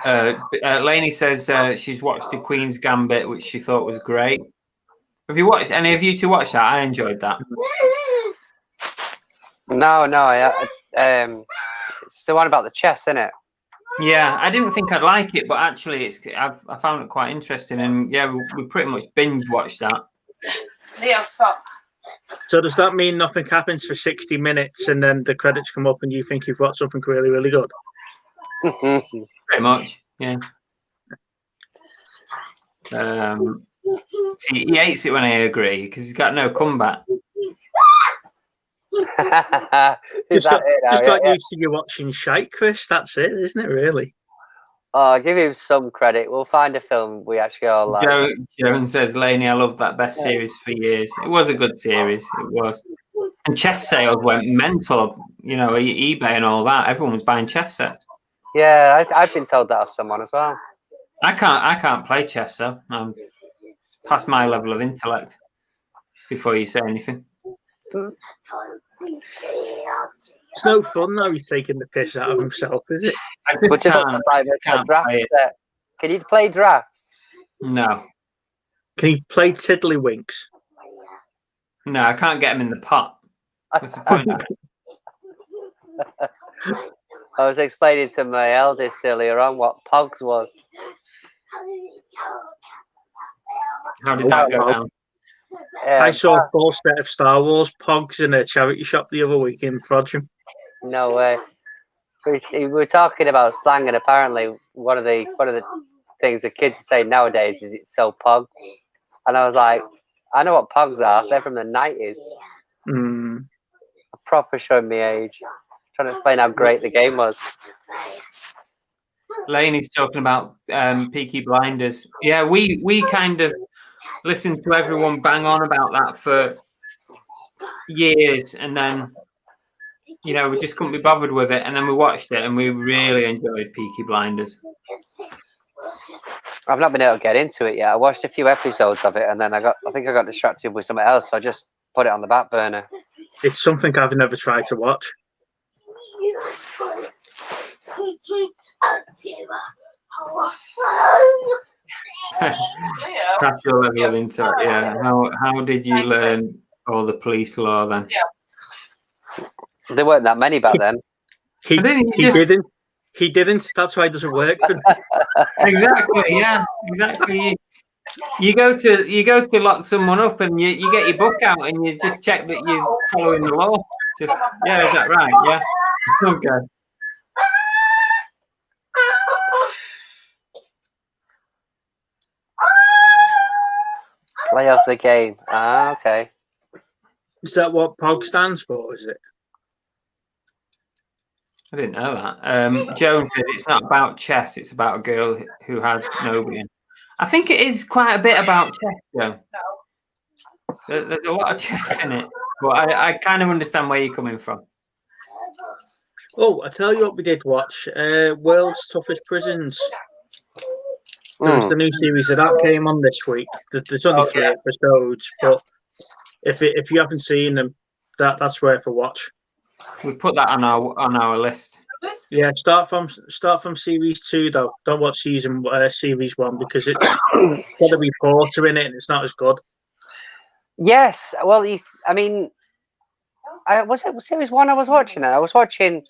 Lainey says she's watched The Queen's Gambit, which she thought was great. Have you watched any of you to watch that? I enjoyed that. No, it's the one about the chess, isn't it? Yeah, I didn't think I'd like it, but actually, I found it quite interesting, and yeah, we pretty much binge watched that. Leo, stop. So does that mean nothing happens for 60 minutes, and then the credits come up, and you think you've got something really, really good? Pretty much, yeah. See, he hates it when I agree because he's got no comeback. just got used to you watching shite, Chris. That's it, isn't it? Really? Oh, give him some credit. We'll find a film we actually all like. Joan says, Lainey, I love that best series for years. It was a good series. It was. And chess sales went mental. You know, eBay and all that. Everyone was buying chess sets. Yeah, I've been told that of someone as well. I can't play chess though. I'm past my level of intellect. Before you say anything. It's no fun though. He's taking the piss out of himself, is it? Can't play it. Can you play drafts? No. Can you play Tiddlywinks? No, I can't get him in the pot. What's the point? I was explaining to my eldest earlier on what Pogs was. How did that go down? I saw a full set of Star Wars Pogs in a charity shop the other week in Frodsham. No way. We were talking about slang, and apparently one of the things the kids say nowadays is it's so Pog. And I was like, I know what Pogs are. They're from the 90s. Mm. Proper showing me age. Trying to explain how great the game was. Laney's talking about Peaky Blinders. Yeah, we kind of listened to everyone bang on about that for years, and then we just couldn't be bothered with it, and then we watched it and we really enjoyed Peaky Blinders. I've not been able to get into it yet. I watched a few episodes of it, and then I think I got distracted with something else, so I just put it on the back burner. It's something I've never tried to watch. That's your level of intellect. Yeah. How did you learn all the police law then? Yeah. There weren't that many back then. He didn't. He didn't. That's why it doesn't work for them. Exactly. Yeah. Exactly. You go to lock someone up, and you get your book out, and you just check that you're following the law. Is that right? Yeah. Okay. Play off the game. Ah, okay. Is that what POG stands for? Is it? I didn't know that. Joan said it's not about chess; it's about a girl who has nobody. I think it is quite a bit about chess, though. There's a lot of chess in it, but I kind of understand where you're coming from. Oh, I tell you what, we did watch World's Toughest Prisons. There was the new series that came on this week. There's only 3 episodes, but if you haven't seen them, that's worth a watch. We've put that on our list. Yeah, start from series 2 though. Don't watch series 1 because it's got a reporter in it and it's not as good. Yes, well, was it series 1 I was watching? I was watching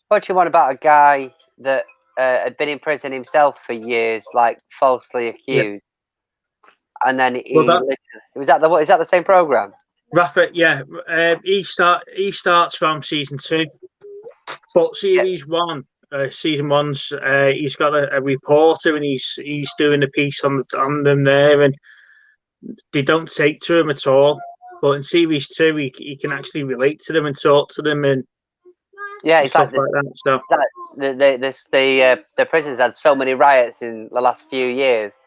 one about a guy that had been in prison himself for years, like falsely accused, and then is that the same program? Rafa, yeah, he starts from season 2, but series 1, season 1's he's got a reporter and he's doing a piece on them there, and they don't take to him at all. But in series 2, he can actually relate to them and talk to them and it's stuff like that. So the prisons had so many riots in the last few years,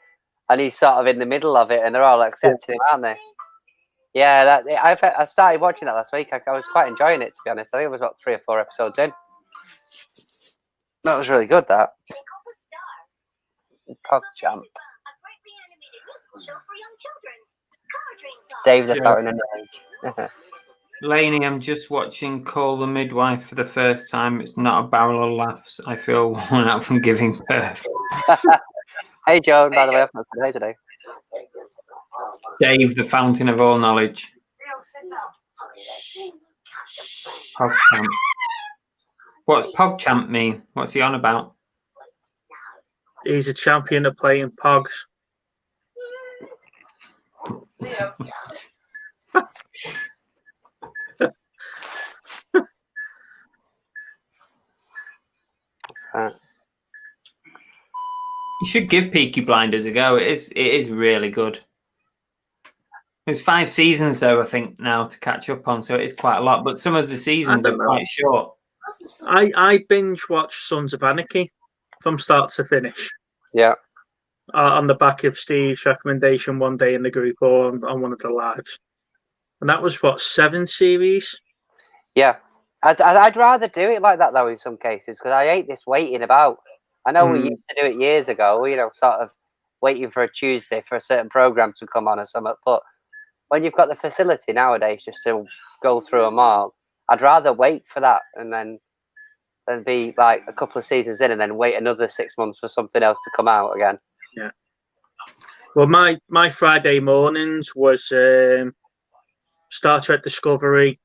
and he's sort of in the middle of it, and they're all accepting him, aren't they? Yeah, I started watching that last week. I was quite enjoying it, to be honest. I think it was about 3 or 4 episodes in. That was really good. That PogChamp. Dave the Fountain and the Age. Laney, I'm just watching Call the Midwife for the first time. It's not a barrel of laughs. I feel worn out from giving birth. Hey, Joan, by the way, I'm not today. Dave, the fountain of all knowledge. PogChamp. What's PogChamp mean? What's he on about? he's a champion of playing Pogs. Leo. You should give Peaky Blinders a go. It is really good. There's 5 seasons though, I think, now to catch up on, so it is quite a lot. But some of the seasons are quite short. I binge watched Sons of Anarchy from start to finish. Yeah. On the back of Steve's recommendation one day in the group or on one of the lives. And that was, what, 7 series? Yeah. I'd rather do it like that, though, in some cases, because I hate this waiting about. I know we used to do it years ago, sort of waiting for a Tuesday for a certain program to come on or something. But when you've got the facility nowadays just to go through them all, I'd rather wait for that and then be like a couple of seasons in and then wait another 6 months for something else to come out again. Yeah. Well, my Friday mornings was Star Trek Discovery,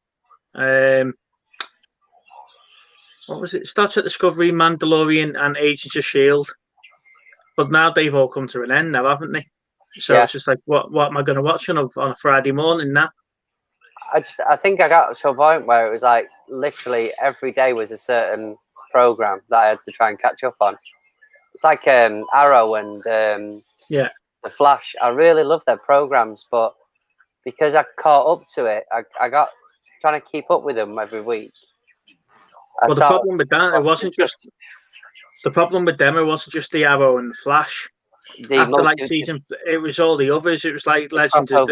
what was it? Star Trek Discovery, Mandalorian, and Agents of Shield. But now they've all come to an end now, haven't they? So Yeah. it's just like, what am I going to watch on a Friday morning now? I think I got to a point where it was like literally every day was a certain program that I had to try and catch up on. It's like Arrow and Yeah. The Flash. I really love their programs, but because I caught up to it, I got trying to keep up with them every week. Well, the problem with that, it wasn't just the Arrow and the Flash. After like season, it was all the others. It was like Legends of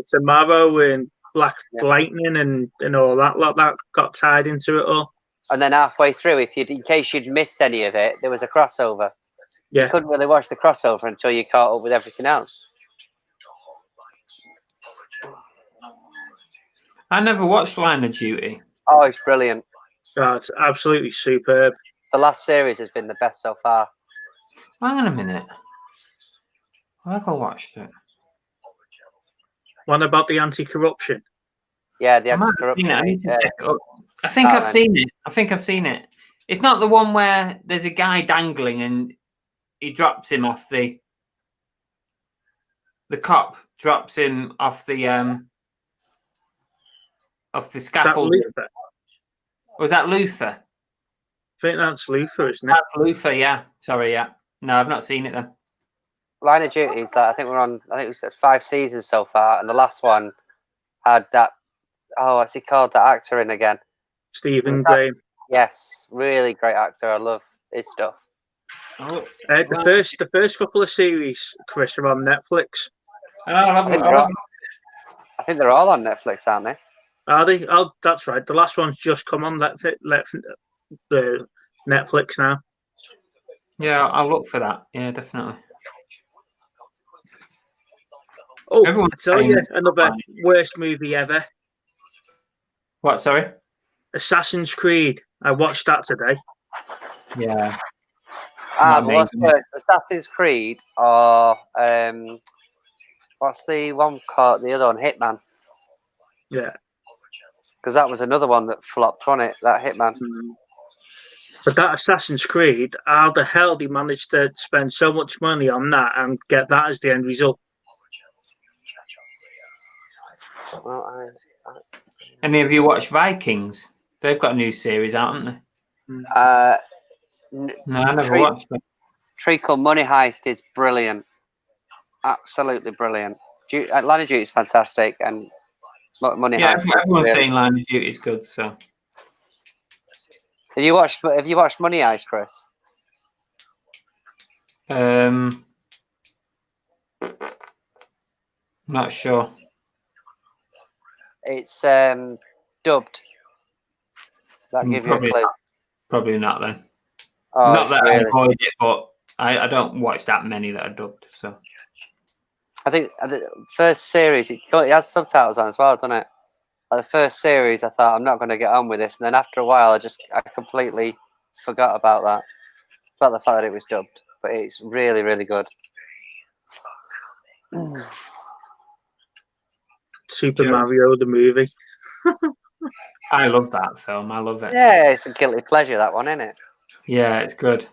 Tomorrow and Black Lightning and all that lot that got tied into it all. And then halfway through, in case you'd missed any of it, there was a crossover. Yeah. You couldn't really watch the crossover until you caught up with everything else. I never watched Line of Duty. Oh, it's brilliant. Oh, it's absolutely superb. The last series has been the best so far. Hang on a minute. Have I watched it? One about the anti-corruption. Yeah, the anti-corruption. I think I've seen it. I think I've seen it. It's not the one where there's a guy dangling and he drops him off the cop drops him off the scaffold. Was that Luther? I think that's Luther, isn't it? That's Luther, yeah. Sorry, yeah. No, I've not seen it then. Line of Duty is I think it was 5 seasons so far, and the last one had that. Oh, what's he called? That actor in again? Stephen Graham. Yes, really great actor. I love his stuff. Oh, the first couple of series, Chris, are on Netflix. I think they're all on Netflix, aren't they? Are they? Oh, that's right. The last one's just come on Netflix now. Yeah, I'll look for that. Yeah, definitely. Oh, I'll tell you another worst movie ever. What? Sorry. Assassin's Creed. I watched that today. Yeah. What's first? Assassin's Creed or what's the one called? The other one, Hitman. Yeah. Because that was another one that flopped, wasn't it? That Hitman. But that Assassin's Creed, how the hell did he manage to spend so much money on that and get that as the end result? Well, Any of you watched Vikings? They've got a new series out, haven't they? No, I never watched it. Treacle Money Heist is brilliant. Absolutely brilliant. Line of Duty is fantastic, and Money Heist. Everyone's saying Line of Duty is good. So, have you watched Money Heist, Chris? Not sure. It's dubbed. That give you a clue. Probably not then. Oh, not that I avoid it, but I don't watch that many that are dubbed. So I think the first series it has subtitles on as well, doesn't it? Like the first series, I thought I'm not going to get on with this, and then after a while, I completely forgot about that. About the fact that it was dubbed, but it's really, really good. Super Mario the movie. I love that film. I love it. Yeah, it's a guilty pleasure, that one, isn't it? Yeah, it's good.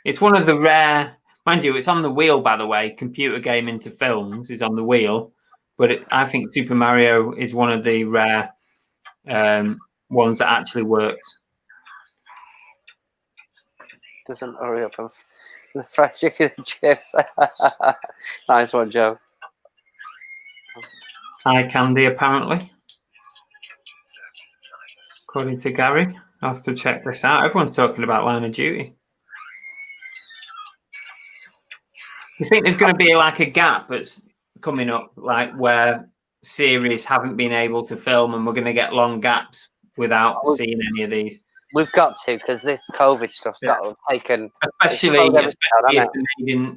It's one of the rare, mind you, it's on the wheel, by the way. Computer game into films is on the wheel, but I think Super Mario is one of the rare ones that actually works. Doesn't hurry up and the fried chicken and chips. Nice one, Joe. Eye candy, apparently. According to Gary. I'll have to check this out. Everyone's talking about Line of Duty. You think there's going to be like a gap that's coming up, like where series haven't been able to film and we're going to get long gaps without seeing any of these? We've got to, because this COVID stuff's got taken. Especially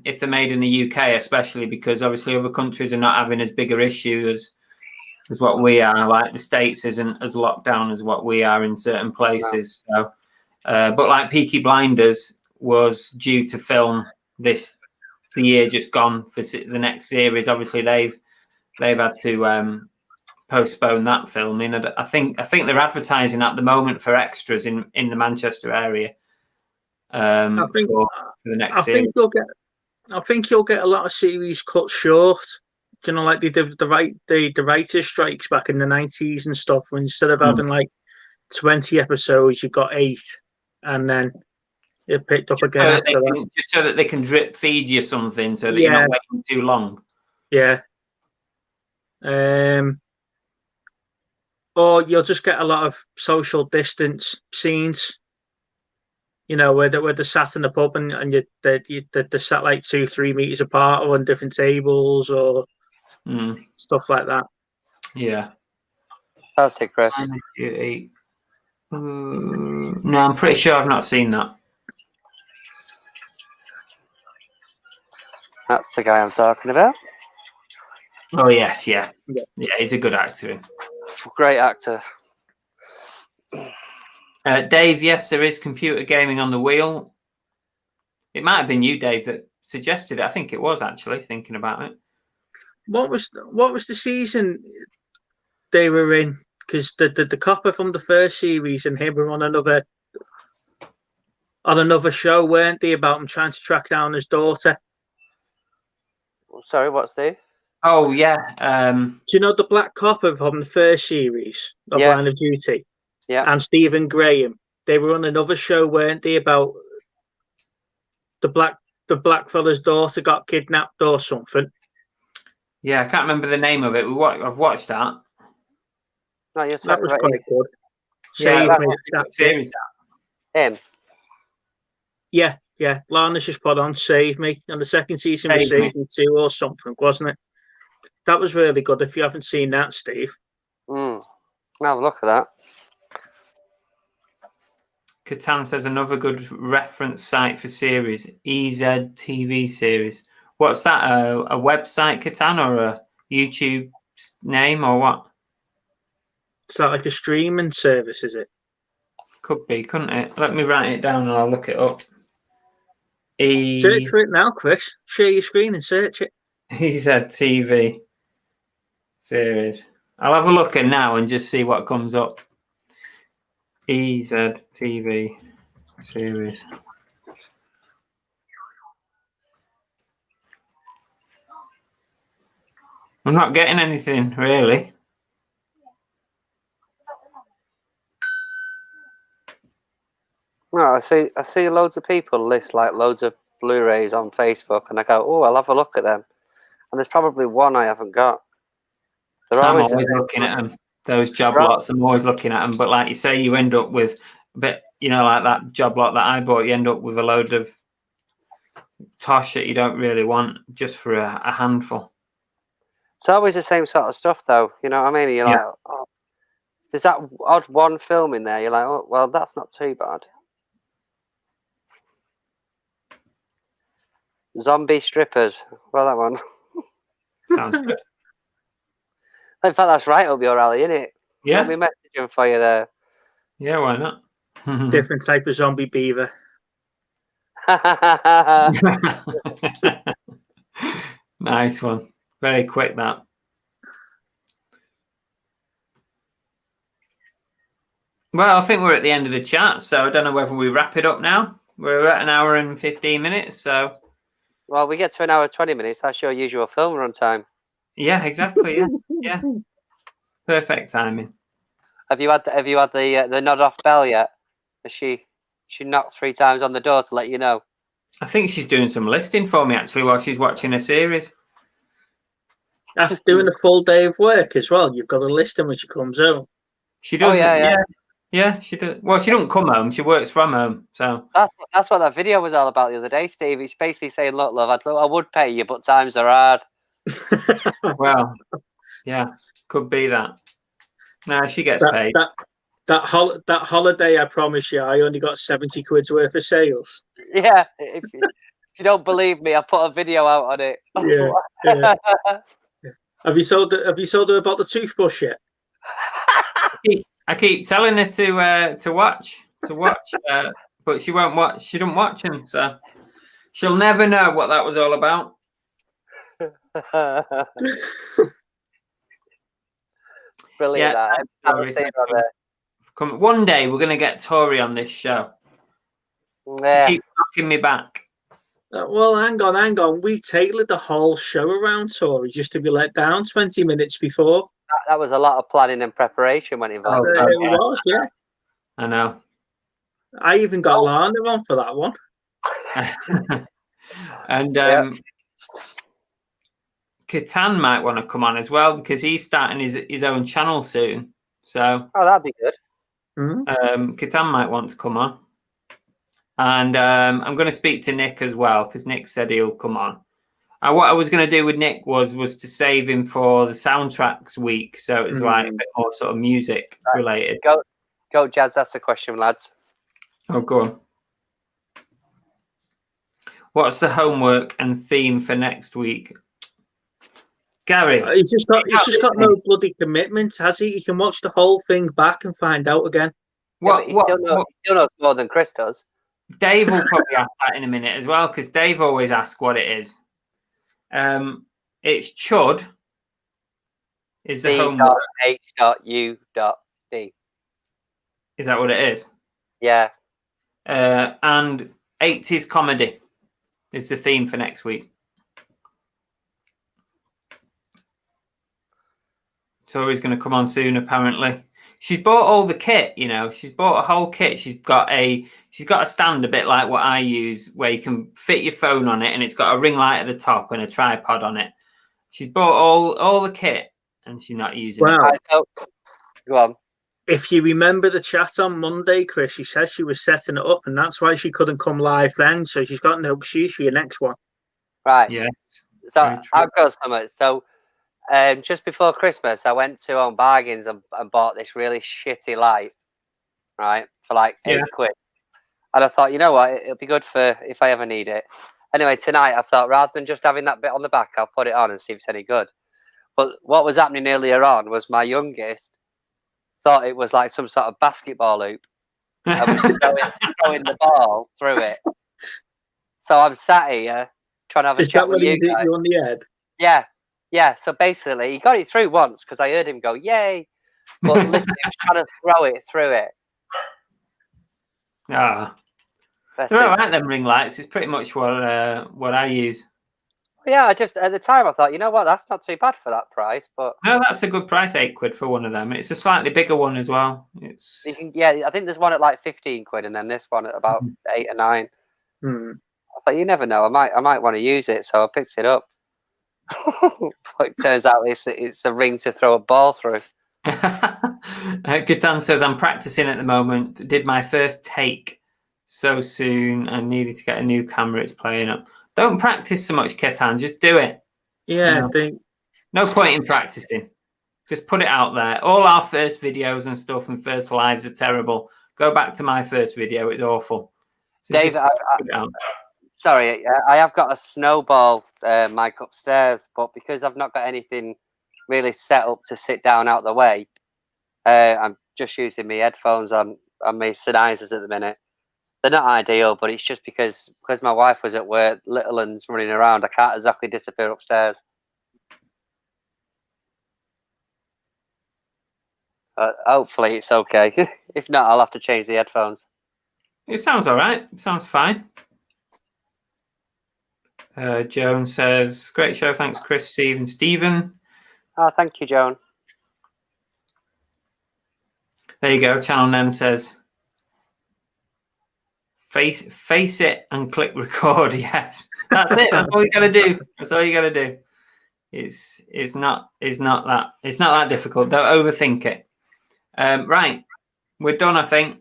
if they're made in the UK, especially because obviously other countries are not having as big an issue as what we are. Like the States isn't as locked down as what we are in certain places. No. So, but like Peaky Blinders was due to film the year just gone for the next series. Obviously they've had to postpone that filming. I think they're advertising at the moment for extras in the Manchester area. I think for the next I series. think you'll get a lot of series cut short. You know, like they did the writers' strikes back in the 90s and stuff. When instead of having like 20 episodes, you got 8, and then it picked up again after that. Just so that they can drip feed you something, so that you're Yeah. not waiting too long. Yeah. Or you'll just get a lot of social distance scenes. You know, where they're sat in the pub and they're sat like 2-3 meters apart or on different tables or stuff like that. Yeah. That's it, Chris. No, I'm pretty sure I've not seen that. That's the guy I'm talking about. Oh yes, yeah, he's a good actor. Great actor. Dave, yes, there is computer gaming on the wheel. It might have been you, Dave, that suggested it. I think it was, actually, thinking about it. What was the season they were in? Because the copper from the first series and him were on another show, weren't they? About him trying to track down his daughter. Sorry, what's Steve? Oh yeah. Do you know the black copper from the first series of Line of Duty? Yeah. And Stephen Graham. They were on another show, weren't they? About the black fella's daughter got kidnapped or something. Yeah, I can't remember the name of it. I've watched that. No, you're that was quite good. Yeah, Save Me. That's series. Him. Yeah. Lana's just put on Save Me, and the second season was Save Me 2 or something, wasn't it? That was really good. If you haven't seen that, Steve. Have a look at that. Catan says another good reference site for series, EZ TV series. What's that? A website, Catan, or a YouTube name, or what? Is that like a streaming service, is it? Could be, couldn't it? Let me write it down and I'll look it up. Search for it now, Chris. Share your screen and search it. EZ TV series. I'll have a look at now and just see what comes up. EZ TV series. I'm not getting anything really. No, I see loads of people list like loads of Blu-rays on Facebook, and I go, oh, I'll have a look at them. And there's probably one I haven't got. I'm always looking at them. Those job lots, I'm always looking at them. But like you say, you end up with a bit, like that job lot that I bought, you end up with a load of tosh that you don't really want just for a handful. It's always the same sort of stuff, though. You know what I mean? You're like, oh, there's that odd one film in there. You're like, oh, well, that's not too bad. Zombie strippers. Well, that one. Sounds good. In fact, that's right up your alley, isn't it? Yeah. Let me message him for you there. Yeah, why not? Different type of zombie beaver. Nice one. Very quick, that. Well, I think we're at the end of the chat, so I don't know whether we wrap it up now. We're at 1 hour and 15 minutes, so... Well, we get to 1 hour 20 minutes. That's your usual film run time. Yeah, exactly. Yeah. Perfect timing. Have you had the nod off Belle yet? Has she knocked 3 times on the door to let you know? I think she's doing some listing for me actually while she's watching a series. After doing a full day of work as well, you've got to list them when she comes home. She does. Oh, yeah, she does. Well, she doesn't come home. She works from home. So that's what that video was all about the other day, Steve. It's basically saying, "Look, love, I would pay you, but times are hard." Well, yeah, could be that. No, she gets paid. That holiday, I promise you, I only got 70 quid's worth of sales. Yeah, if you don't believe me, I put a video out on it. Yeah. Have you told her about the toothbrush yet? I keep telling her to watch, but she won't watch. She doesn't watch them, so she'll never know what that was all about. Brilliant. Yeah, That. thanks, I Tori. was seeing Thanks on there. One day we're going to get Tori on this show. Yeah. She keeps knocking me back. Well, hang on. We tailored the whole show around Tory just to be let down 20 minutes before. That was a lot of planning and preparation went involved. Oh, It was, yeah. I know. I even got Lana on for that one. And Catan might want to come on as well because he's starting his own channel soon. So that'd be good. Catan might want to come on. And I'm going to speak to Nick as well because Nick said he'll come on. What I was going to do with Nick was to save him for the soundtracks week. So it's like a bit more sort of music related. Go, Jazz. That's the question, lads. Oh, go on. What's the homework and theme for next week? Gary. He's just got no bloody commitments, has he? He can watch the whole thing back and find out again. He still knows more than Chris does. Dave will probably ask that in a minute as well, because Dave always asks what it is. It's Chud. Is the homework. C.H.U.D. Is that what it is? Yeah. And 80s comedy is the theme for next week. Tori's going to come on soon, apparently. She's bought all the kit, you know. She's bought a whole kit. She's got a stand a bit like what I use, where you can fit your phone on it, and it's got a ring light at the top and a tripod on it. She's bought all the kit, and she's not using it. Go on. If you remember the chat on Monday, Chris, she said she was setting it up, and that's why she couldn't come live then. So she's got no excuse for your next one. Right. Yeah. So I've got something. So just before Christmas, I went to Home Bargains and bought this really shitty light, right, for like £8. And I thought, you know what, it'll be good for if I ever need it. Anyway, tonight I thought rather than just having that bit on the back, I'll put it on and see if it's any good. But what was happening earlier on was my youngest thought it was like some sort of basketball hoop. I was throwing the ball through it. So I'm sat here trying to have a chat with you guys. Is that when he's hit you on the head? Yeah. Yeah, so basically, he got it through once because I heard him go, yay. But literally, he was trying to throw it through it. Ah. They're all right, them ring lights. It's pretty much what I use. Yeah, I just, at the time, I thought, you know what, that's not too bad for that price. But no, that's a good price, £8 for one of them. It's a slightly bigger one as well. I think there's one at like £15 and then this one at about 8 or 9. I thought, you never know, I might want to use it, so I picked it up. But it turns out it's a ring to throw a ball through. Gatan says, I'm practicing at the moment. Did my first take so soon and needed to get a new camera. It's playing up. Don't practice so much, Ketan. Just do it. Yeah, no point in practicing. Just put it out there. All our first videos and stuff and first lives are terrible. Go back to my first video. It's awful. So Dave, sorry, I have got a snowball mic upstairs, but because I've not got anything really set up to sit down out the way, I'm just using my headphones on my Sennheisers at the minute. They're not ideal, but it's just because my wife was at work, little one's running around, I can't exactly disappear upstairs. Hopefully it's okay. If not, I'll have to change the headphones. It sounds all right. It sounds fine. Joan says, great show. Thanks, Chris, Steve, and Stephen. Oh, thank you, Joan. There you go. Channel Nem says, face it and click record. Yes, that's it. That's all you got to do. That's all you got to do. It's not that difficult. Don't overthink it. Right, we're done, I think.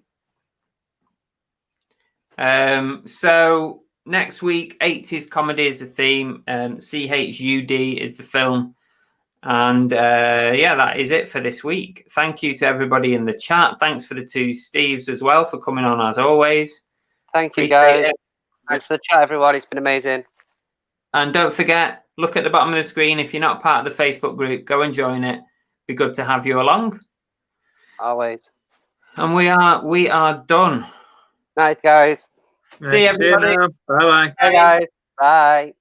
So next week, 80s comedy is the theme. CHUD is the film. And that is it for this week. Thank you to everybody in the chat. Thanks for the two Steves as well for coming on as always. Thank you, guys. Thanks for the chat, everyone. It's been amazing. And don't forget, look at the bottom of the screen. If you're not part of the Facebook group, go and join it. Be good to have you along. Always. And we are done. Night, guys. See you, everybody. Bye-bye. Bye, guys. Bye.